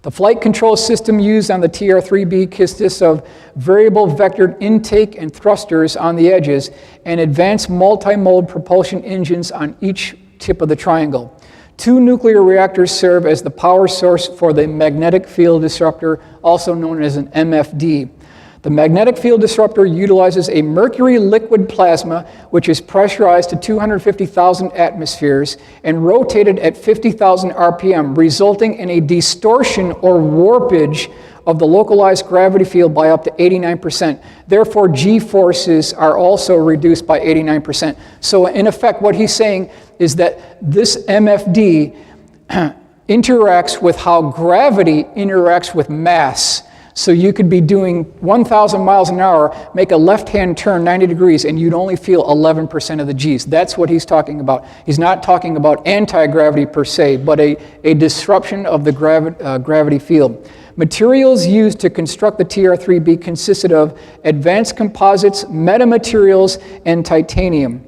Speaker 3: The flight control system used on the TR-3B consists of variable vectored intake and thrusters on the edges and advanced multi-mode propulsion engines on each tip of the triangle. 2 nuclear reactors serve as the power source for the magnetic field disruptor, also known as an MFD. The magnetic field disruptor utilizes a mercury liquid plasma, which is pressurized to 250,000 atmospheres and rotated at 50,000 RPM, resulting in a distortion or warpage of the localized gravity field by up to 89%. Therefore, G-forces are also reduced by 89%. So in effect, what he's saying is that this MFD interacts with how gravity interacts with mass. So you could be doing 1,000 miles an hour, make a left-hand turn 90 degrees, and you'd only feel 11% of the G's. That's what he's talking about. He's not talking about anti-gravity per se, but a disruption of the gravity field. Materials used to construct the TR-3B consisted of advanced composites, metamaterials, and titanium.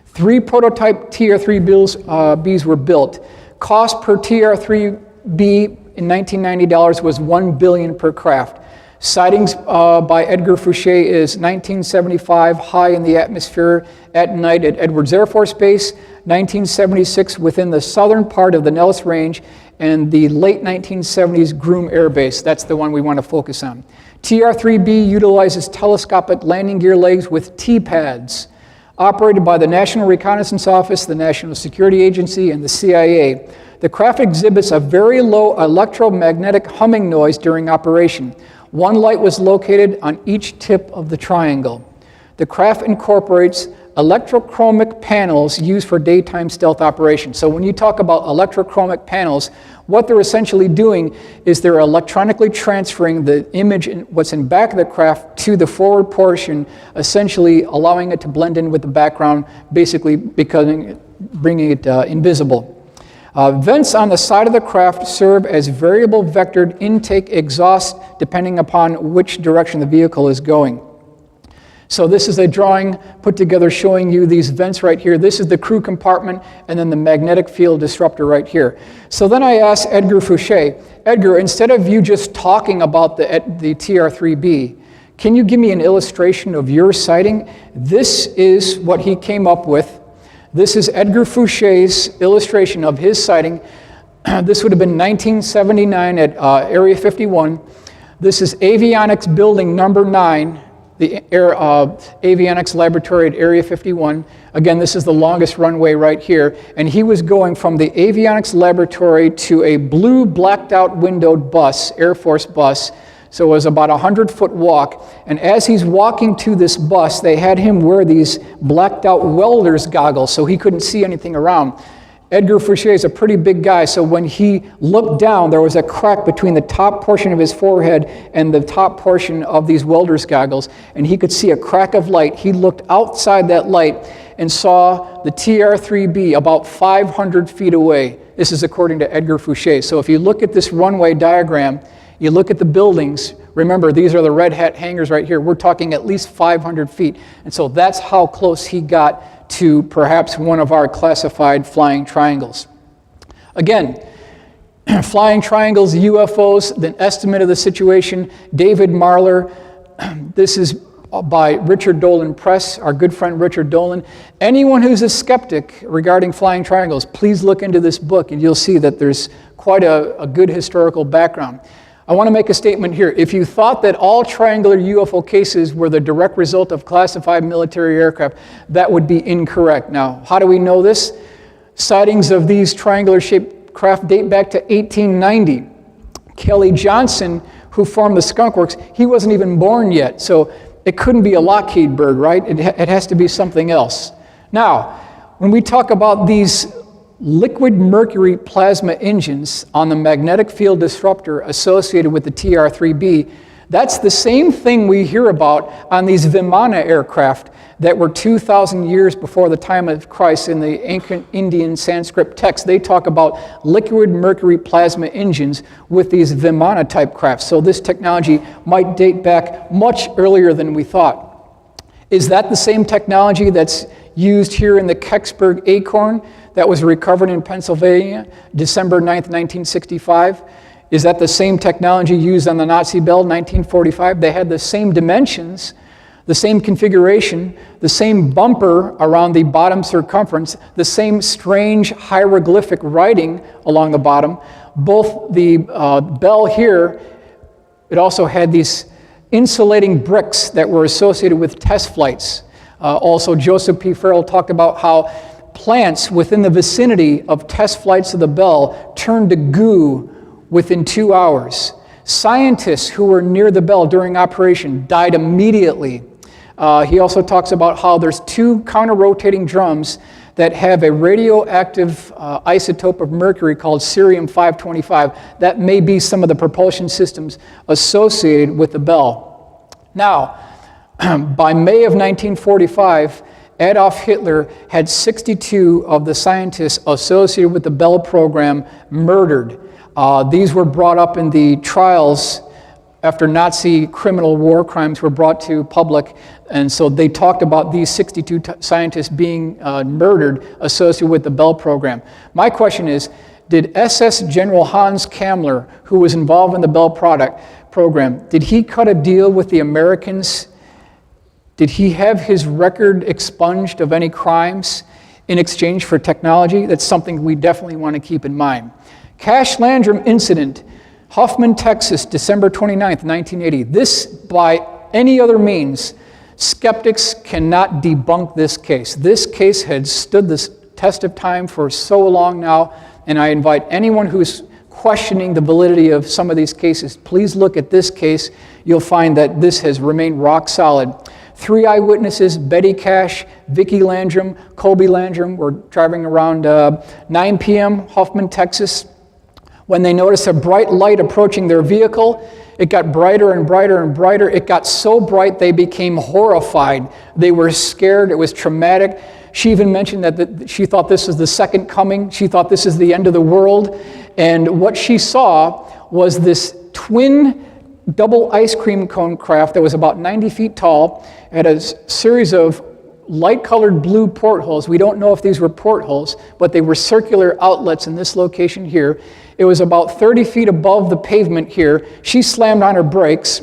Speaker 3: 3 prototype TR-3Bs were built. Cost per TR-3B in $1990 was $1 billion per craft. Sightings by Edgar Fouché is 1975, high in the atmosphere at night at Edwards Air Force Base, 1976 within the southern part of the Nellis Range, and the late 1970s Groom Air Base. That's the one we want to focus on. TR-3B utilizes telescopic landing gear legs with T-pads, operated by the National Reconnaissance Office, the National Security Agency, and the CIA. The craft exhibits a very low electromagnetic humming noise during operation. 1 light was located on each tip of the triangle. The craft incorporates electrochromic panels used for daytime stealth operations. So when you talk about electrochromic panels, what they're essentially doing is they're electronically transferring the image, what's in back of the craft, to the forward portion, essentially allowing it to blend in with the background, basically bringing it invisible. Vents on the side of the craft serve as variable vectored intake exhaust depending upon which direction the vehicle is going. So this is a drawing put together showing you these vents right here. This is the crew compartment and then the magnetic field disruptor right here. So then I asked Edgar Fouché, Edgar, instead of you just talking about the TR-3B, can you give me an illustration of your sighting? This is what he came up with. This is Edgar Fouché's illustration of his sighting. This would have been 1979 at Area 51. This is Avionics Building Number 9, the Avionics Laboratory at Area 51. Again, this is the longest runway right here. And he was going from the Avionics Laboratory to a blue blacked out windowed bus, Air Force bus. So it was about a 100-foot walk. And as he's walking to this bus, they had him wear these blacked out welder's goggles so he couldn't see anything around. Edgar Fouché is a pretty big guy, so when he looked down, there was a crack between the top portion of his forehead and the top portion of these welder's goggles, and he could see a crack of light. He looked outside that light and saw the TR-3B about 500 feet away. This is according to Edgar Fouché. So if you look at this runway diagram, you look at the buildings, remember these are the red hat hangars right here, we're talking at least 500 feet. And so that's how close he got to perhaps one of our classified flying triangles. Again, flying triangles, UFOs, the estimate of the situation, David Marler, this is by Richard Dolan Press, our good friend Richard Dolan. Anyone who's a skeptic regarding flying triangles, please look into this book and you'll see that there's quite a good historical background. I want to make a statement here. If you thought that all triangular UFO cases were the direct result of classified military aircraft, that would be incorrect. Now, how do we know this? Sightings of these triangular-shaped craft date back to 1890. Kelly Johnson, who formed the Skunk Works, he wasn't even born yet, so it couldn't be a Lockheed bird, right? It has to be something else. Now, when we talk about these liquid mercury plasma engines on the magnetic field disruptor associated with the TR-3B, that's the same thing we hear about on these Vimana aircraft that were 2,000 years before the time of Christ in the ancient Indian Sanskrit text. They talk about liquid mercury plasma engines with these Vimana type crafts. So this technology might date back much earlier than we thought. Is that the same technology that's used here in the Kecksburg Acorn that was recovered in Pennsylvania, December 9th, 1965? Is that the same technology used on the Nazi Bell, 1945? They had the same dimensions, the same configuration, the same bumper around the bottom circumference, the same strange hieroglyphic writing along the bottom. Both the Bell here, it also had these insulating bricks that were associated with test flights. Also, Joseph P. Farrell talked about how plants within the vicinity of test flights of the Bell turned to goo within 2 hours. Scientists who were near the Bell during operation died immediately. He also talks about how there's 2 counter-rotating drums that have a radioactive isotope of mercury called cerium-525. That may be some of the propulsion systems associated with the Bell. Now, by May of 1945, Adolf Hitler had 62 of the scientists associated with the Bell program murdered. These were brought up in the trials after Nazi criminal war crimes were brought to public, and so they talked about these 62 scientists being murdered associated with the Bell program. My question is, did SS General Hans Kammler, who was involved in the Bell program, did he cut a deal with the Americans? Did he have his record expunged of any crimes in exchange for technology? That's something we definitely want to keep in mind. Cash Landrum incident, Huffman, Texas, December 29th, 1980. This, by any other means, skeptics cannot debunk this case. This case had stood the test of time for so long now, and I invite anyone who's questioning the validity of some of these cases, please look at this case. You'll find that this has remained rock solid. 3 eyewitnesses, Betty Cash, Vicki Landrum, Colby Landrum, were driving around 9 p.m., Huffman, Texas, when they noticed a bright light approaching their vehicle. It got brighter and brighter and brighter. It got so bright they became horrified. They were scared. It was traumatic. She even mentioned that she thought this was the second coming. She thought this is the end of the world. And what she saw was this twin double ice cream cone craft that was about 90 feet tall, had a series of light-colored blue portholes. We don't know if these were portholes, but they were circular outlets in this location here. It was about 30 feet above the pavement here. She slammed on her brakes.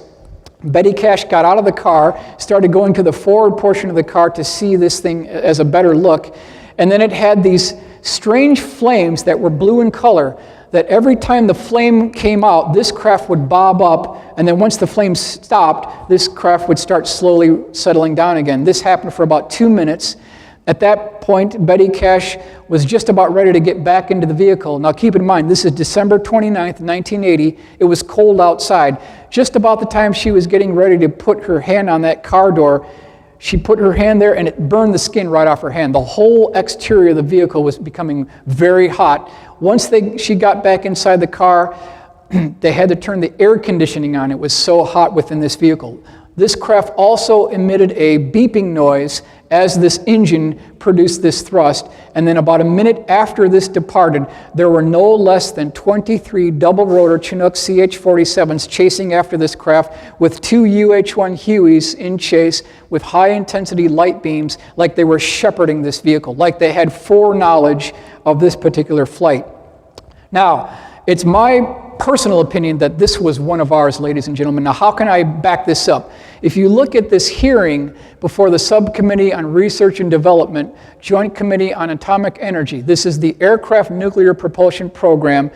Speaker 3: Betty Cash got out of the car, started going to the forward portion of the car to see this thing as a better look. And then it had these strange flames that were blue in color, that every time the flame came out, this craft would bob up, and then once the flame stopped, this craft would start slowly settling down again. This happened for about 2 minutes. At that point, Betty Cash was just about ready to get back into the vehicle. Now keep in mind, this is December 29th, 1980. It was cold outside. Just about the time she was getting ready to put her hand on that car door, she put her hand there and it burned the skin right off her hand. The whole exterior of the vehicle was becoming very hot. Once she got back inside the car, they had to turn the air conditioning on. It was so hot within this vehicle. This craft also emitted a beeping noise as this engine produced this thrust. And then about a minute after this departed, there were no less than 23 double-rotor Chinook CH-47s chasing after this craft with 2 UH-1 Hueys in chase with high-intensity light beams, like they were shepherding this vehicle, like they had foreknowledge of this particular flight. Now, it's my personal opinion that this was one of ours, ladies and gentlemen. Now, how can I back this up? If you look at this hearing before the Subcommittee on Research and Development, Joint Committee on Atomic Energy, this is the Aircraft Nuclear Propulsion Program,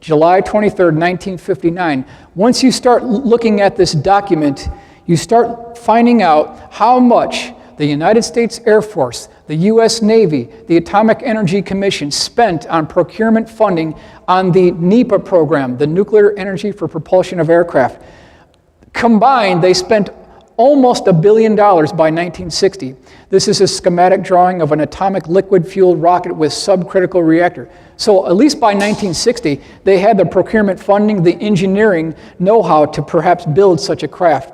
Speaker 3: July 23rd, 1959. Once you start looking at this document, you start finding out how much the United States Air Force, the U.S. Navy, the Atomic Energy Commission spent on procurement funding on the NEPA program, the Nuclear Energy for Propulsion of Aircraft. Combined, they spent almost $1 billion by 1960. This is a schematic drawing of an atomic liquid-fueled rocket with subcritical reactor. So at least by 1960, they had the procurement funding, the engineering know-how to perhaps build such a craft.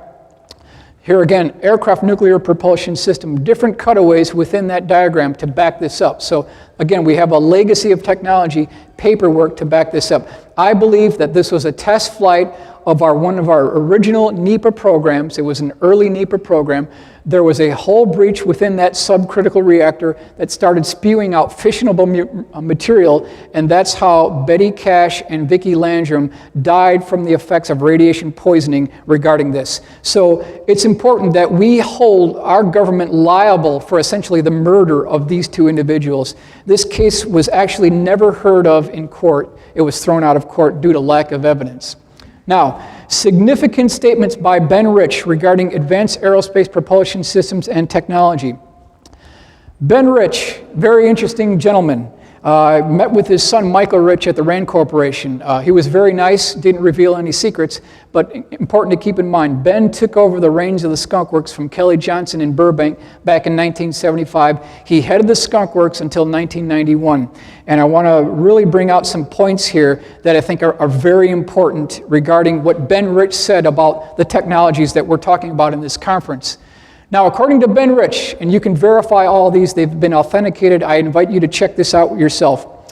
Speaker 3: Here again, aircraft nuclear propulsion system, different cutaways within that diagram to back this up. So again, we have a legacy of technology, paperwork to back this up. I believe that this was a test flight of one of our original NEPA programs. It was an early NEPA program. There was a hull breach within that subcritical reactor that started spewing out fissionable material, and that's how Betty Cash and Vicki Landrum died from the effects of radiation poisoning regarding this. So it's important that we hold our government liable for essentially the murder of these 2 individuals. This case was actually never heard of in court. It was thrown out of court due to lack of evidence. Now, significant statements by Ben Rich regarding advanced aerospace propulsion systems and technology. Ben Rich, very interesting gentleman. I met with his son, Michael Rich, at the RAND Corporation. He was very nice, didn't reveal any secrets, but important to keep in mind, Ben took over the reins of the Skunk Works from Kelly Johnson in Burbank back in 1975. He headed the Skunk Works until 1991. And I want to really bring out some points here that I think are very important regarding what Ben Rich said about the technologies that we're talking about in this conference. Now, according to Ben Rich, and you can verify all these, they've been authenticated. I invite you to check this out yourself.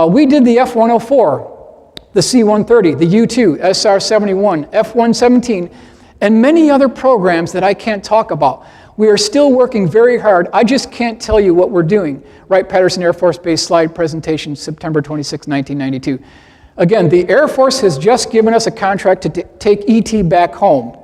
Speaker 3: We did the F-104, the C-130, the U-2, SR-71, F-117, and many other programs that I can't talk about. We are still working very hard. I just can't tell you what we're doing. Wright-Patterson Air Force Base slide presentation, September 26, 1992. Again, the Air Force has just given us a contract to take ET back home.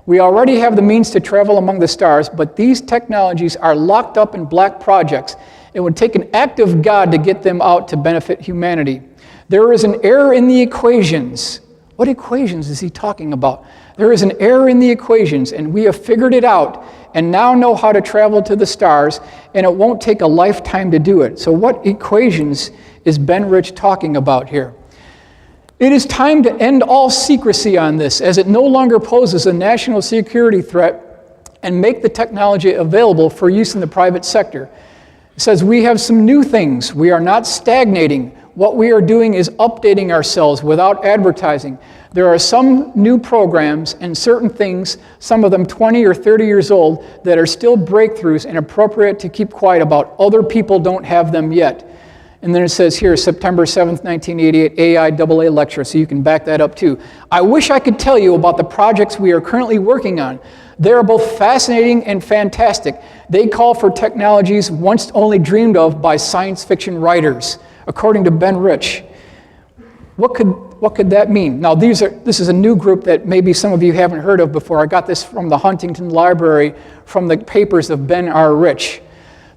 Speaker 3: We already have the means to travel among the stars, but these technologies are locked up in black projects. It would take an act of God to get them out to benefit humanity. There is an error in the equations. What equations is he talking about? There is an error in the equations, and we have figured it out and now know how to travel to the stars, and it won't take a lifetime to do it. So what equations is Ben Rich talking about here? It is time to end all secrecy on this, as it no longer poses a national security threat, and make the technology available for use in the private sector. It says we have some new things. We are not stagnating. What we are doing is updating ourselves without advertising. There are some new programs and certain things, some of them 20 or 30 years old, that are still breakthroughs and appropriate to keep quiet about. Other people don't have them yet. And then it says here, September 7th, 1988, AIAA lecture, so you can back that up too. I wish I could tell you about the projects we are currently working on. They are both fascinating and fantastic. They call for technologies once only dreamed of by science fiction writers, according to Ben Rich. What could that mean? Now, this is a new group that maybe some of you haven't heard of before. I got this from the Huntington Library from the papers of Ben R. Rich.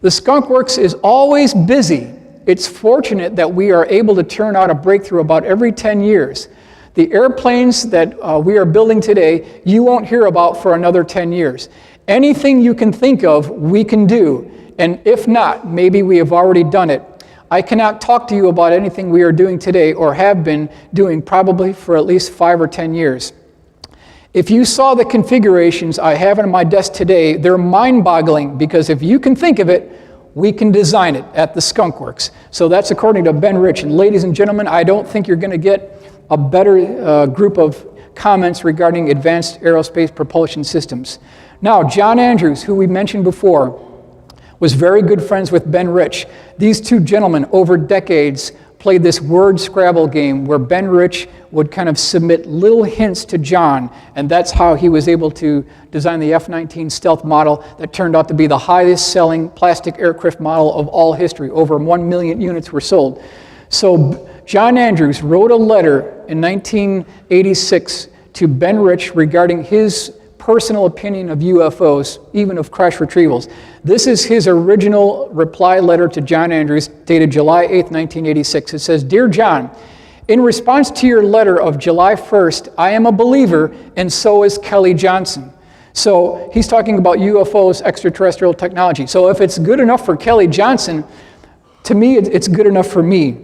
Speaker 3: The Skunk Works is always busy. It's fortunate that we are able to turn out a breakthrough about every 10 years. The airplanes that we are building today, you won't hear about for another 10 years. Anything you can think of, we can do. And if not, maybe we have already done it. I cannot talk to you about anything we are doing today or have been doing probably for at least 5 or 10 years. If you saw the configurations I have on my desk today, they're mind-boggling, because if you can think of it, we can design it at the Skunk Works. So that's according to Ben Rich. And ladies and gentlemen, I don't think you're going to get a better group of comments regarding advanced aerospace propulsion systems. Now, John Andrews, who we mentioned before, was very good friends with Ben Rich. These two gentlemen, over decades, played this word Scrabble game where Ben Rich would kind of submit little hints to John, and that's how he was able to design the F-19 stealth model that turned out to be the highest selling plastic aircraft model of all history. Over 1 million units were sold. So John Andrews wrote a letter in 1986 to Ben Rich regarding his personal opinion of UFOs, even of crash retrievals. This is his original reply letter to John Andrews, dated July 8th, 1986. It says, "Dear John, in response to your letter of July 1st, I am a believer, and so is Kelly Johnson." So he's talking about UFOs, extraterrestrial technology. So if it's good enough for Kelly Johnson, to me, it's good enough for me.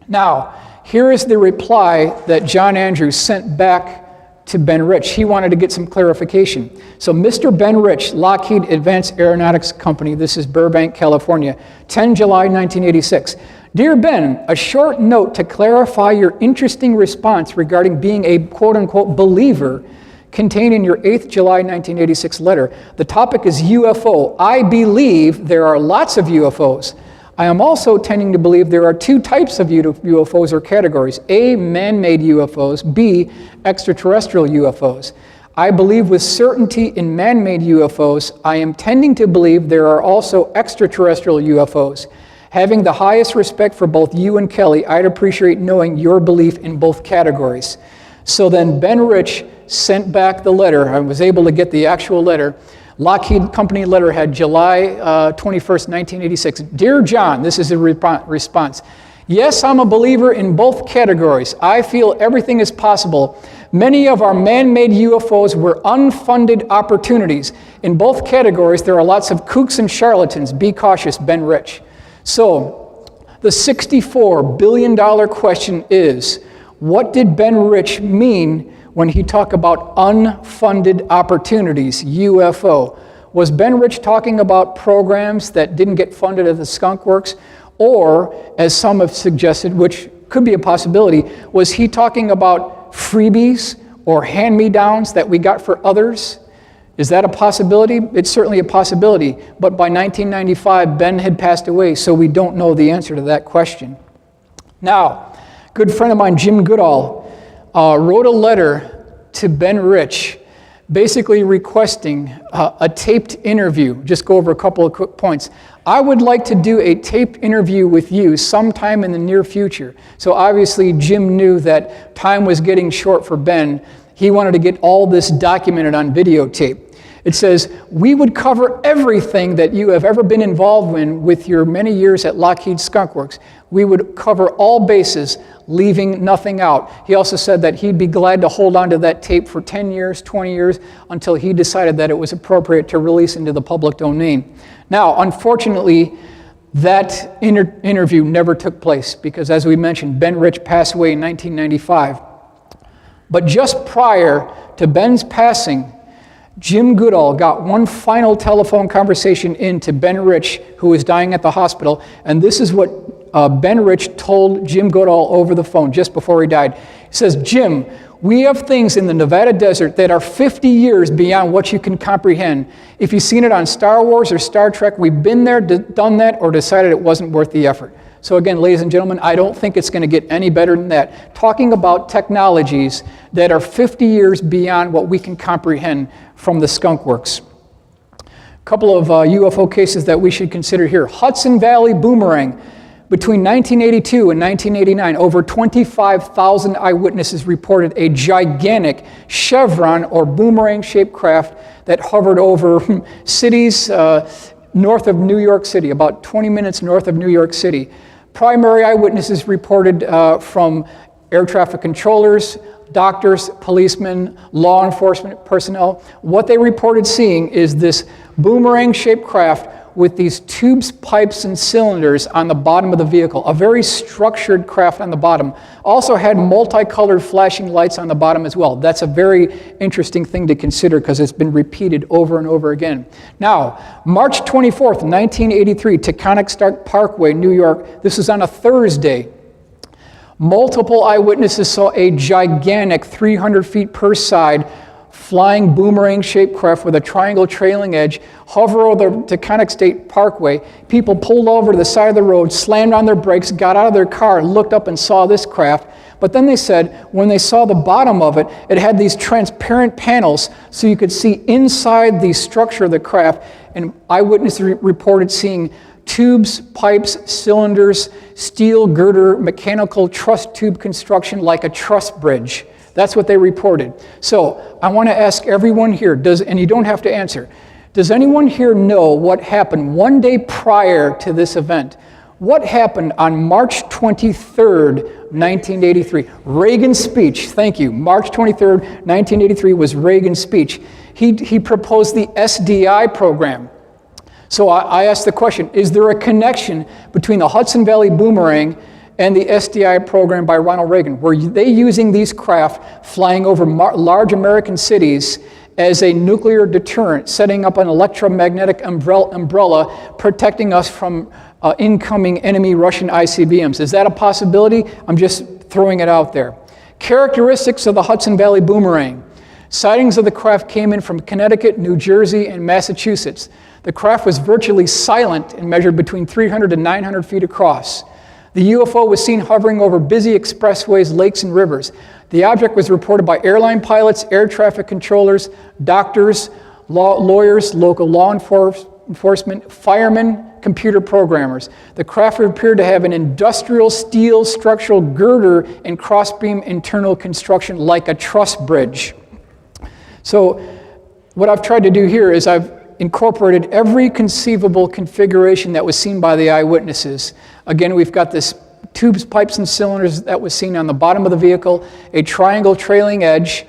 Speaker 3: Now, here is the reply that John Andrews sent back to Ben Rich. He wanted to get some clarification. So Mr. Ben Rich, Lockheed Advanced Aeronautics Company, this is Burbank, California, 10 July 1986. Dear Ben, a short note to clarify your interesting response regarding being a quote-unquote believer contained in your 8th July 1986 letter. The topic is UFO. I believe there are lots of UFOs. I am also tending to believe there are two types of UFOs or categories. A, man-made UFOs. B, extraterrestrial UFOs. I believe with certainty in man-made UFOs. I am tending to believe there are also extraterrestrial UFOs. Having the highest respect for both you and Kelly, I'd appreciate knowing your belief in both categories. So then Ben Rich sent back the letter. I was able to get the actual letter. Lockheed Company letterhead, July 21st, 1986. Dear John, this is a response. Yes, I'm a believer in both categories. I feel everything is possible. Many of our man-made UFOs were unfunded opportunities. In both categories, there are lots of kooks and charlatans. Be cautious, Ben Rich. So, The $64 billion question is, what did Ben Rich mean when he talked about unfunded opportunities, UFO? Was Ben Rich talking about programs that didn't get funded at the Skunk Works? Or, as some have suggested, which could be a possibility, was he talking about freebies or hand-me-downs that we got for others? Is that a possibility? It's certainly a possibility, but by 1995, Ben had passed away, so we don't know the answer to that question. Now, a good friend of mine, Jim Goodall, wrote a letter to Ben Rich, basically requesting a taped interview. Just go over a couple of quick points. I would like to do a taped interview with you sometime in the near future. So obviously Jim knew that time was getting short for Ben. He wanted to get all this documented on videotape. It says, we would cover everything that you have ever been involved in with your many years at Lockheed Skunk Works. We would cover all bases, leaving nothing out. He also said that he'd be glad to hold on to that tape for 10 years, 20 years, until he decided that it was appropriate to release into the public domain. Now, unfortunately, that interview never took place because, as we mentioned, Ben Rich passed away in 1995. But just prior to Ben's passing, Jim Goodall got one final telephone conversation into Ben Rich, who was dying at the hospital, and this is what Ben Rich told Jim Goodall over the phone just before he died. He says, Jim, we have things in the Nevada desert that are 50 years beyond what you can comprehend. If you've seen it on Star Wars or Star Trek, we've been there, done that, or decided it wasn't worth the effort. So again, ladies and gentlemen, I don't think it's going to get any better than that. Talking about technologies that are 50 years beyond what we can comprehend from the Skunk Works. A couple of UFO cases that we should consider here. Hudson Valley Boomerang. Between 1982 and 1989, over 25,000 eyewitnesses reported a gigantic chevron or boomerang-shaped craft that hovered over cities north of New York City, about 20 minutes north of New York City. Primary eyewitnesses reported from air traffic controllers, doctors, policemen, law enforcement personnel. What they reported seeing is this boomerang-shaped craft with these tubes, pipes, and cylinders on the bottom of the vehicle. A very structured craft on the bottom. Also had multicolored flashing lights on the bottom as well. That's a very interesting thing to consider because it's been repeated over and over again. Now, March 24th, 1983, Taconic Stark Parkway, New York. This is on a Thursday. Multiple eyewitnesses saw a gigantic 300 feet per side flying boomerang-shaped craft with a triangle trailing edge hover over the Taconic State Parkway. People pulled over to the side of the road, slammed on their brakes, got out of their car, looked up and saw this craft. But then they said when they saw the bottom of it, it had these transparent panels so you could see inside the structure of the craft. And eyewitnesses reported seeing tubes, pipes, cylinders, steel girder, mechanical truss tube construction like a truss bridge. That's what they reported. So I want to ask everyone here, and you don't have to answer, does anyone here know what happened one day prior to this event? What happened on March 23rd, 1983? Reagan's speech, thank you. March 23rd, 1983 was Reagan's speech. He proposed the SDI program. So I asked the question, is there a connection between the Hudson Valley Boomerang and the SDI program by Ronald Reagan? Were they using these craft flying over large American cities as a nuclear deterrent, setting up an electromagnetic umbrella protecting us from incoming enemy Russian ICBMs? Is that a possibility? I'm just throwing it out there. Characteristics of the Hudson Valley Boomerang. Sightings of the craft came in from Connecticut, New Jersey, and Massachusetts. The craft was virtually silent and measured between 300 and 900 feet across. The UFO was seen hovering over busy expressways, lakes, and rivers. The object was reported by airline pilots, air traffic controllers, doctors, lawyers, local law enforcement, firemen, computer programmers. The craft appeared to have an industrial steel structural girder and crossbeam internal construction like a truss bridge. So what I've tried to do here is I've incorporated every conceivable configuration that was seen by the eyewitnesses. Again, we've got this tubes, pipes, and cylinders that was seen on the bottom of the vehicle, a triangle trailing edge,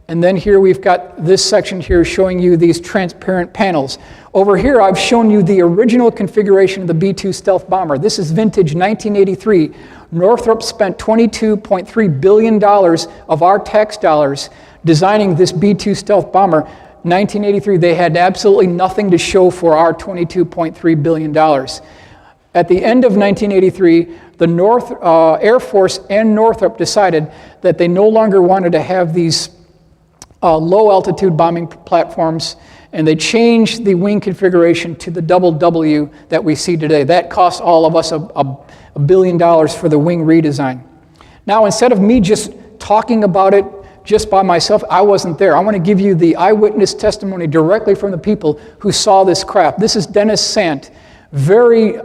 Speaker 3: And then here we've got this section here showing you these transparent panels. Over here I've shown you the original configuration of the B-2 stealth bomber. This is vintage 1983. Northrop spent $22.3 billion of our tax dollars designing this B-2 stealth bomber. 1983, they had absolutely nothing to show for our $22.3 billion. At the end of 1983, the Air Force and Northrop decided that they no longer wanted to have these low-altitude bombing platforms, and they changed the wing configuration to the double W that we see today. That cost all of us $1 billion for the wing redesign. Now, instead of me just talking about it just by myself, I wasn't there. I want to give you the eyewitness testimony directly from the people who saw this craft. This is Dennis Sant, very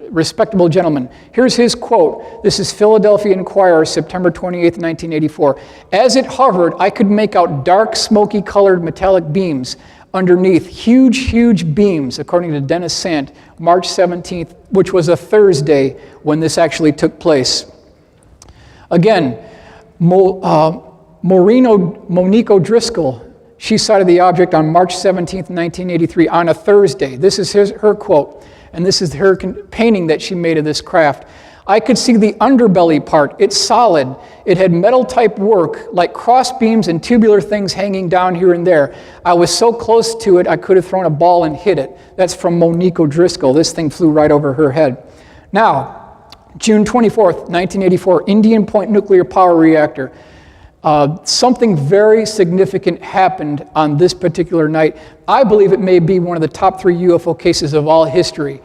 Speaker 3: respectable gentleman. Here's his quote. This is Philadelphia Inquirer, September 28th, 1984. As it hovered, I could make out dark, smoky-colored metallic beams underneath, huge beams, according to Dennis Sant, March 17th, which was a Thursday when this actually took place. Again, Monique O'Driscoll, she sighted the object on March 17th, 1983, on a Thursday. This is her quote, and this is her painting that she made of this craft. I could see the underbelly part. It's solid. It had metal-type work, like cross beams and tubular things hanging down here and there. I was so close to it, I could have thrown a ball and hit it. That's from Monique O'Driscoll. This thing flew right over her head. Now, June 24th, 1984, Indian Point Nuclear Power Reactor. Something very significant happened on this particular night. I believe it may be one of the top 3 UFO cases of all history.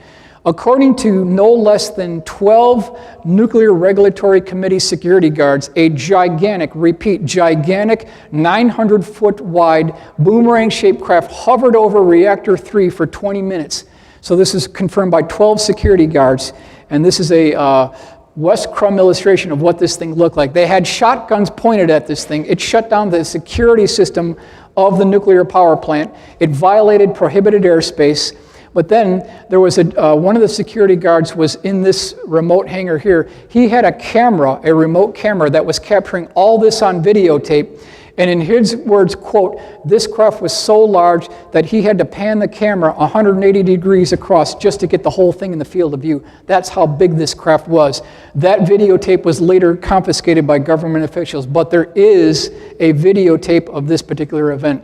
Speaker 3: According to no less than 12 Nuclear Regulatory Committee security guards, a gigantic 900-foot wide boomerang-shaped craft hovered over Reactor 3 for 20 minutes. So this is confirmed by 12 security guards, and this is a West Crum illustration of what this thing looked like. They had shotguns pointed at this thing. It shut down the security system of the nuclear power plant. It violated prohibited airspace. But then there was one of the security guards was in this remote hangar here. He had a camera, a remote camera, that was capturing all this on videotape. And in his words, quote, this craft was so large that he had to pan the camera 180 degrees across just to get the whole thing in the field of view. That's how big this craft was. That videotape was later confiscated by government officials, but there is a videotape of this particular event.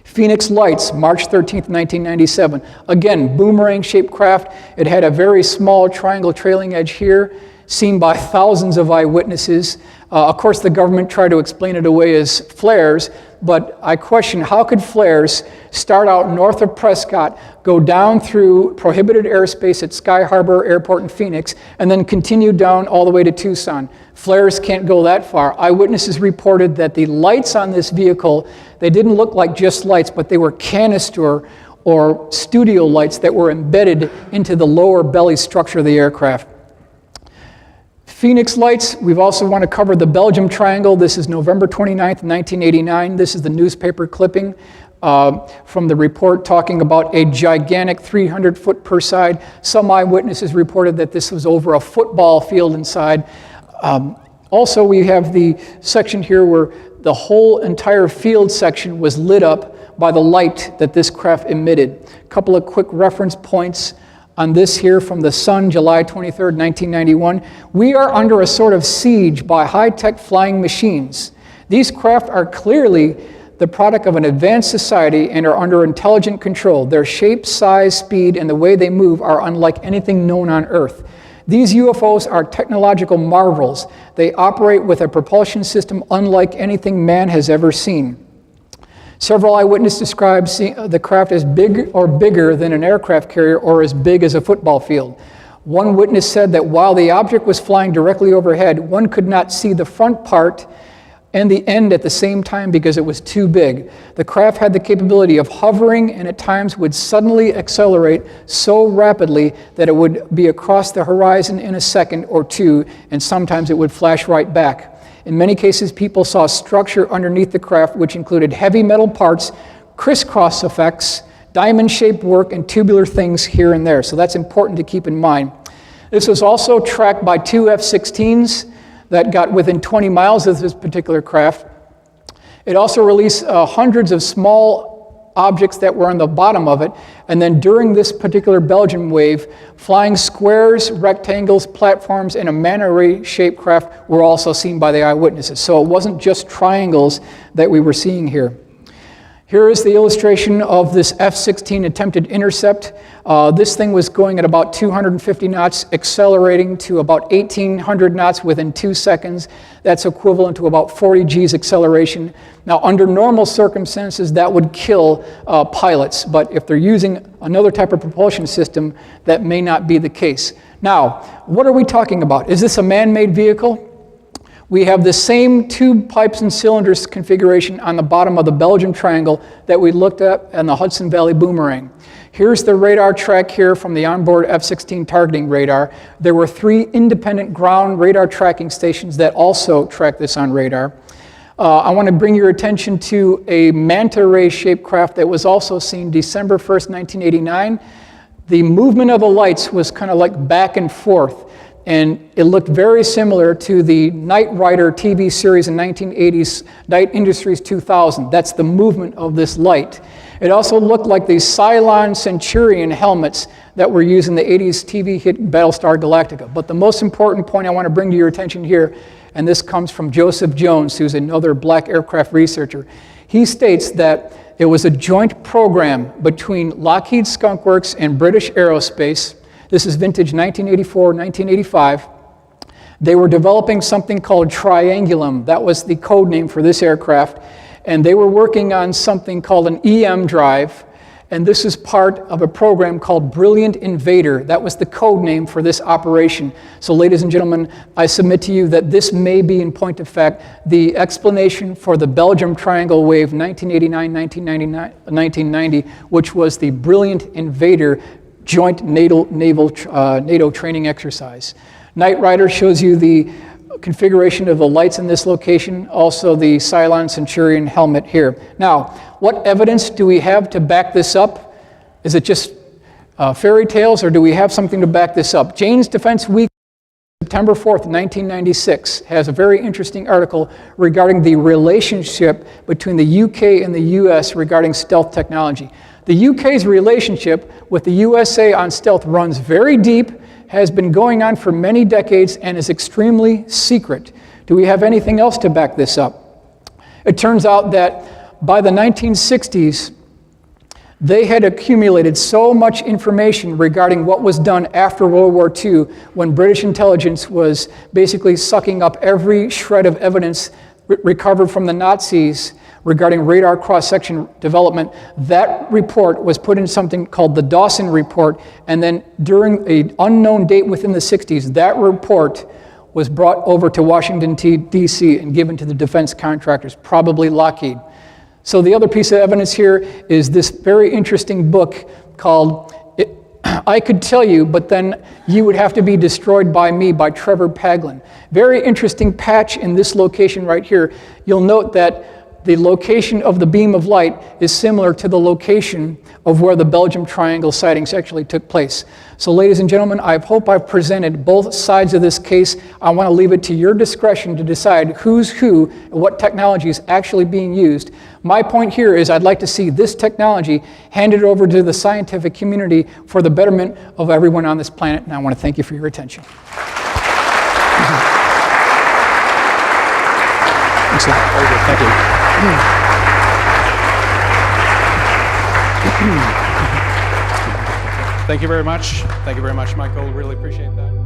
Speaker 3: Phoenix Lights, March 13th, 1997. Again, boomerang-shaped craft. It had a very small triangle trailing edge here, seen by thousands of eyewitnesses. Of course, the government tried to explain it away as flares, but I question how could flares start out north of Prescott, go down through prohibited airspace at Sky Harbor Airport in Phoenix, and then continue down all the way to Tucson. Flares can't go that far. Eyewitnesses reported that the lights on this vehicle, they didn't look like just lights, but they were canister or studio lights that were embedded into the lower belly structure of the aircraft. Phoenix Lights, we've also want to cover the Belgium Triangle. This is November 29th, 1989. This is the newspaper clipping from the report talking about a gigantic 300-foot per side. Some eyewitnesses reported that this was over a football field inside. Also, we have the section here where the whole entire field section was lit up by the light that this craft emitted. A couple of quick reference points on this here from the Sun, July 23rd, 1991. We are under a sort of siege by high-tech flying machines. These craft are clearly the product of an advanced society and are under intelligent control. Their shape, size, speed, and the way they move are unlike anything known on Earth. These UFOs are technological marvels. They operate with a propulsion system unlike anything man has ever seen. Several eyewitnesses described the craft as big or bigger than an aircraft carrier or as big as a football field. One witness said that while the object was flying directly overhead, one could not see the front part and the end at the same time because it was too big. The craft had the capability of hovering and at times would suddenly accelerate so rapidly that it would be across the horizon in a second or two, and sometimes it would flash right back. In many cases, people saw structure underneath the craft, which included heavy metal parts, crisscross effects, diamond-shaped work, and tubular things here and there. So that's important to keep in mind. This was also tracked by 2 F-16s that got within 20 miles of this particular craft. It also released hundreds of small objects that were on the bottom of it, and then during this particular Belgian wave, flying squares, rectangles, platforms, and a manta ray-shaped craft were also seen by the eyewitnesses. So it wasn't just triangles that we were seeing here. Here is the illustration of this F-16 attempted intercept. This thing was going at about 250 knots, accelerating to about 1,800 knots within 2 seconds. That's equivalent to about 40 G's acceleration. Now, under normal circumstances, that would kill pilots, but if they're using another type of propulsion system, that may not be the case. Now, what are we talking about? Is this a man-made vehicle? We have the same tube, pipes, and cylinders configuration on the bottom of the Belgian triangle that we looked at on the Hudson Valley Boomerang. Here's the radar track here from the onboard F-16 targeting radar. There were 3 independent ground radar tracking stations that also track this on radar. I want to bring your attention to a manta ray-shaped craft that was also seen December 1st, 1989. The movement of the lights was kind of like back and forth, and it looked very similar to the Knight Rider TV series in 1980s, Knight Industries 2000. That's the movement of this light. It also looked like the Cylon Centurion helmets that were used in the 80s TV hit Battlestar Galactica. But the most important point I want to bring to your attention here, and this comes from Joseph Jones, who's another black aircraft researcher. He states that it was a joint program between Lockheed Skunk Works and British Aerospace. This is vintage 1984, 1985. They were developing something called Triangulum. That was the code name for this aircraft. And they were working on something called an EM drive. And this is part of a program called Brilliant Invader. That was the code name for this operation. So ladies and gentlemen, I submit to you that this may be, in point of fact, the explanation for the Belgium Triangle Wave 1989-1990, which was the Brilliant Invader joint NATO training exercise. Knight Rider shows you the configuration of the lights in this location, also the Cylon Centurion helmet here. Now, what evidence do we have to back this up? Is it just fairy tales, or do we have something to back this up? Jane's Defense Week, September 4th, 1996, has a very interesting article regarding the relationship between the UK and the US regarding stealth technology. The UK's relationship with the USA on stealth runs very deep, has been going on for many decades, and is extremely secret. Do we have anything else to back this up? It turns out that by the 1960s, they had accumulated so much information regarding what was done after World War II, when British intelligence was basically sucking up every shred of evidence recovered from the Nazis regarding radar cross-section development. That report was put in something called the Dawson Report, and then during an unknown date within the 60s, that report was brought over to Washington, D.C. and given to the defense contractors, probably Lockheed. So the other piece of evidence here is this very interesting book called I Could Tell You, but then You Would Have to Be Destroyed by Me by Trevor Paglin. Very interesting patch in this location right here. You'll note that the location of the beam of light is similar to the location of where the Belgium Triangle sightings actually took place. So ladies and gentlemen, I hope I've presented both sides of this case. I want to leave it to your discretion to decide who's who and what technology is actually being used. My point here is I'd like to see this technology handed over to the scientific community for the betterment of everyone on this planet, and I want to thank you for your attention. Excellent. Very good. Thank you.
Speaker 2: Thank you very much. Thank you very much, Michael. Really appreciate that.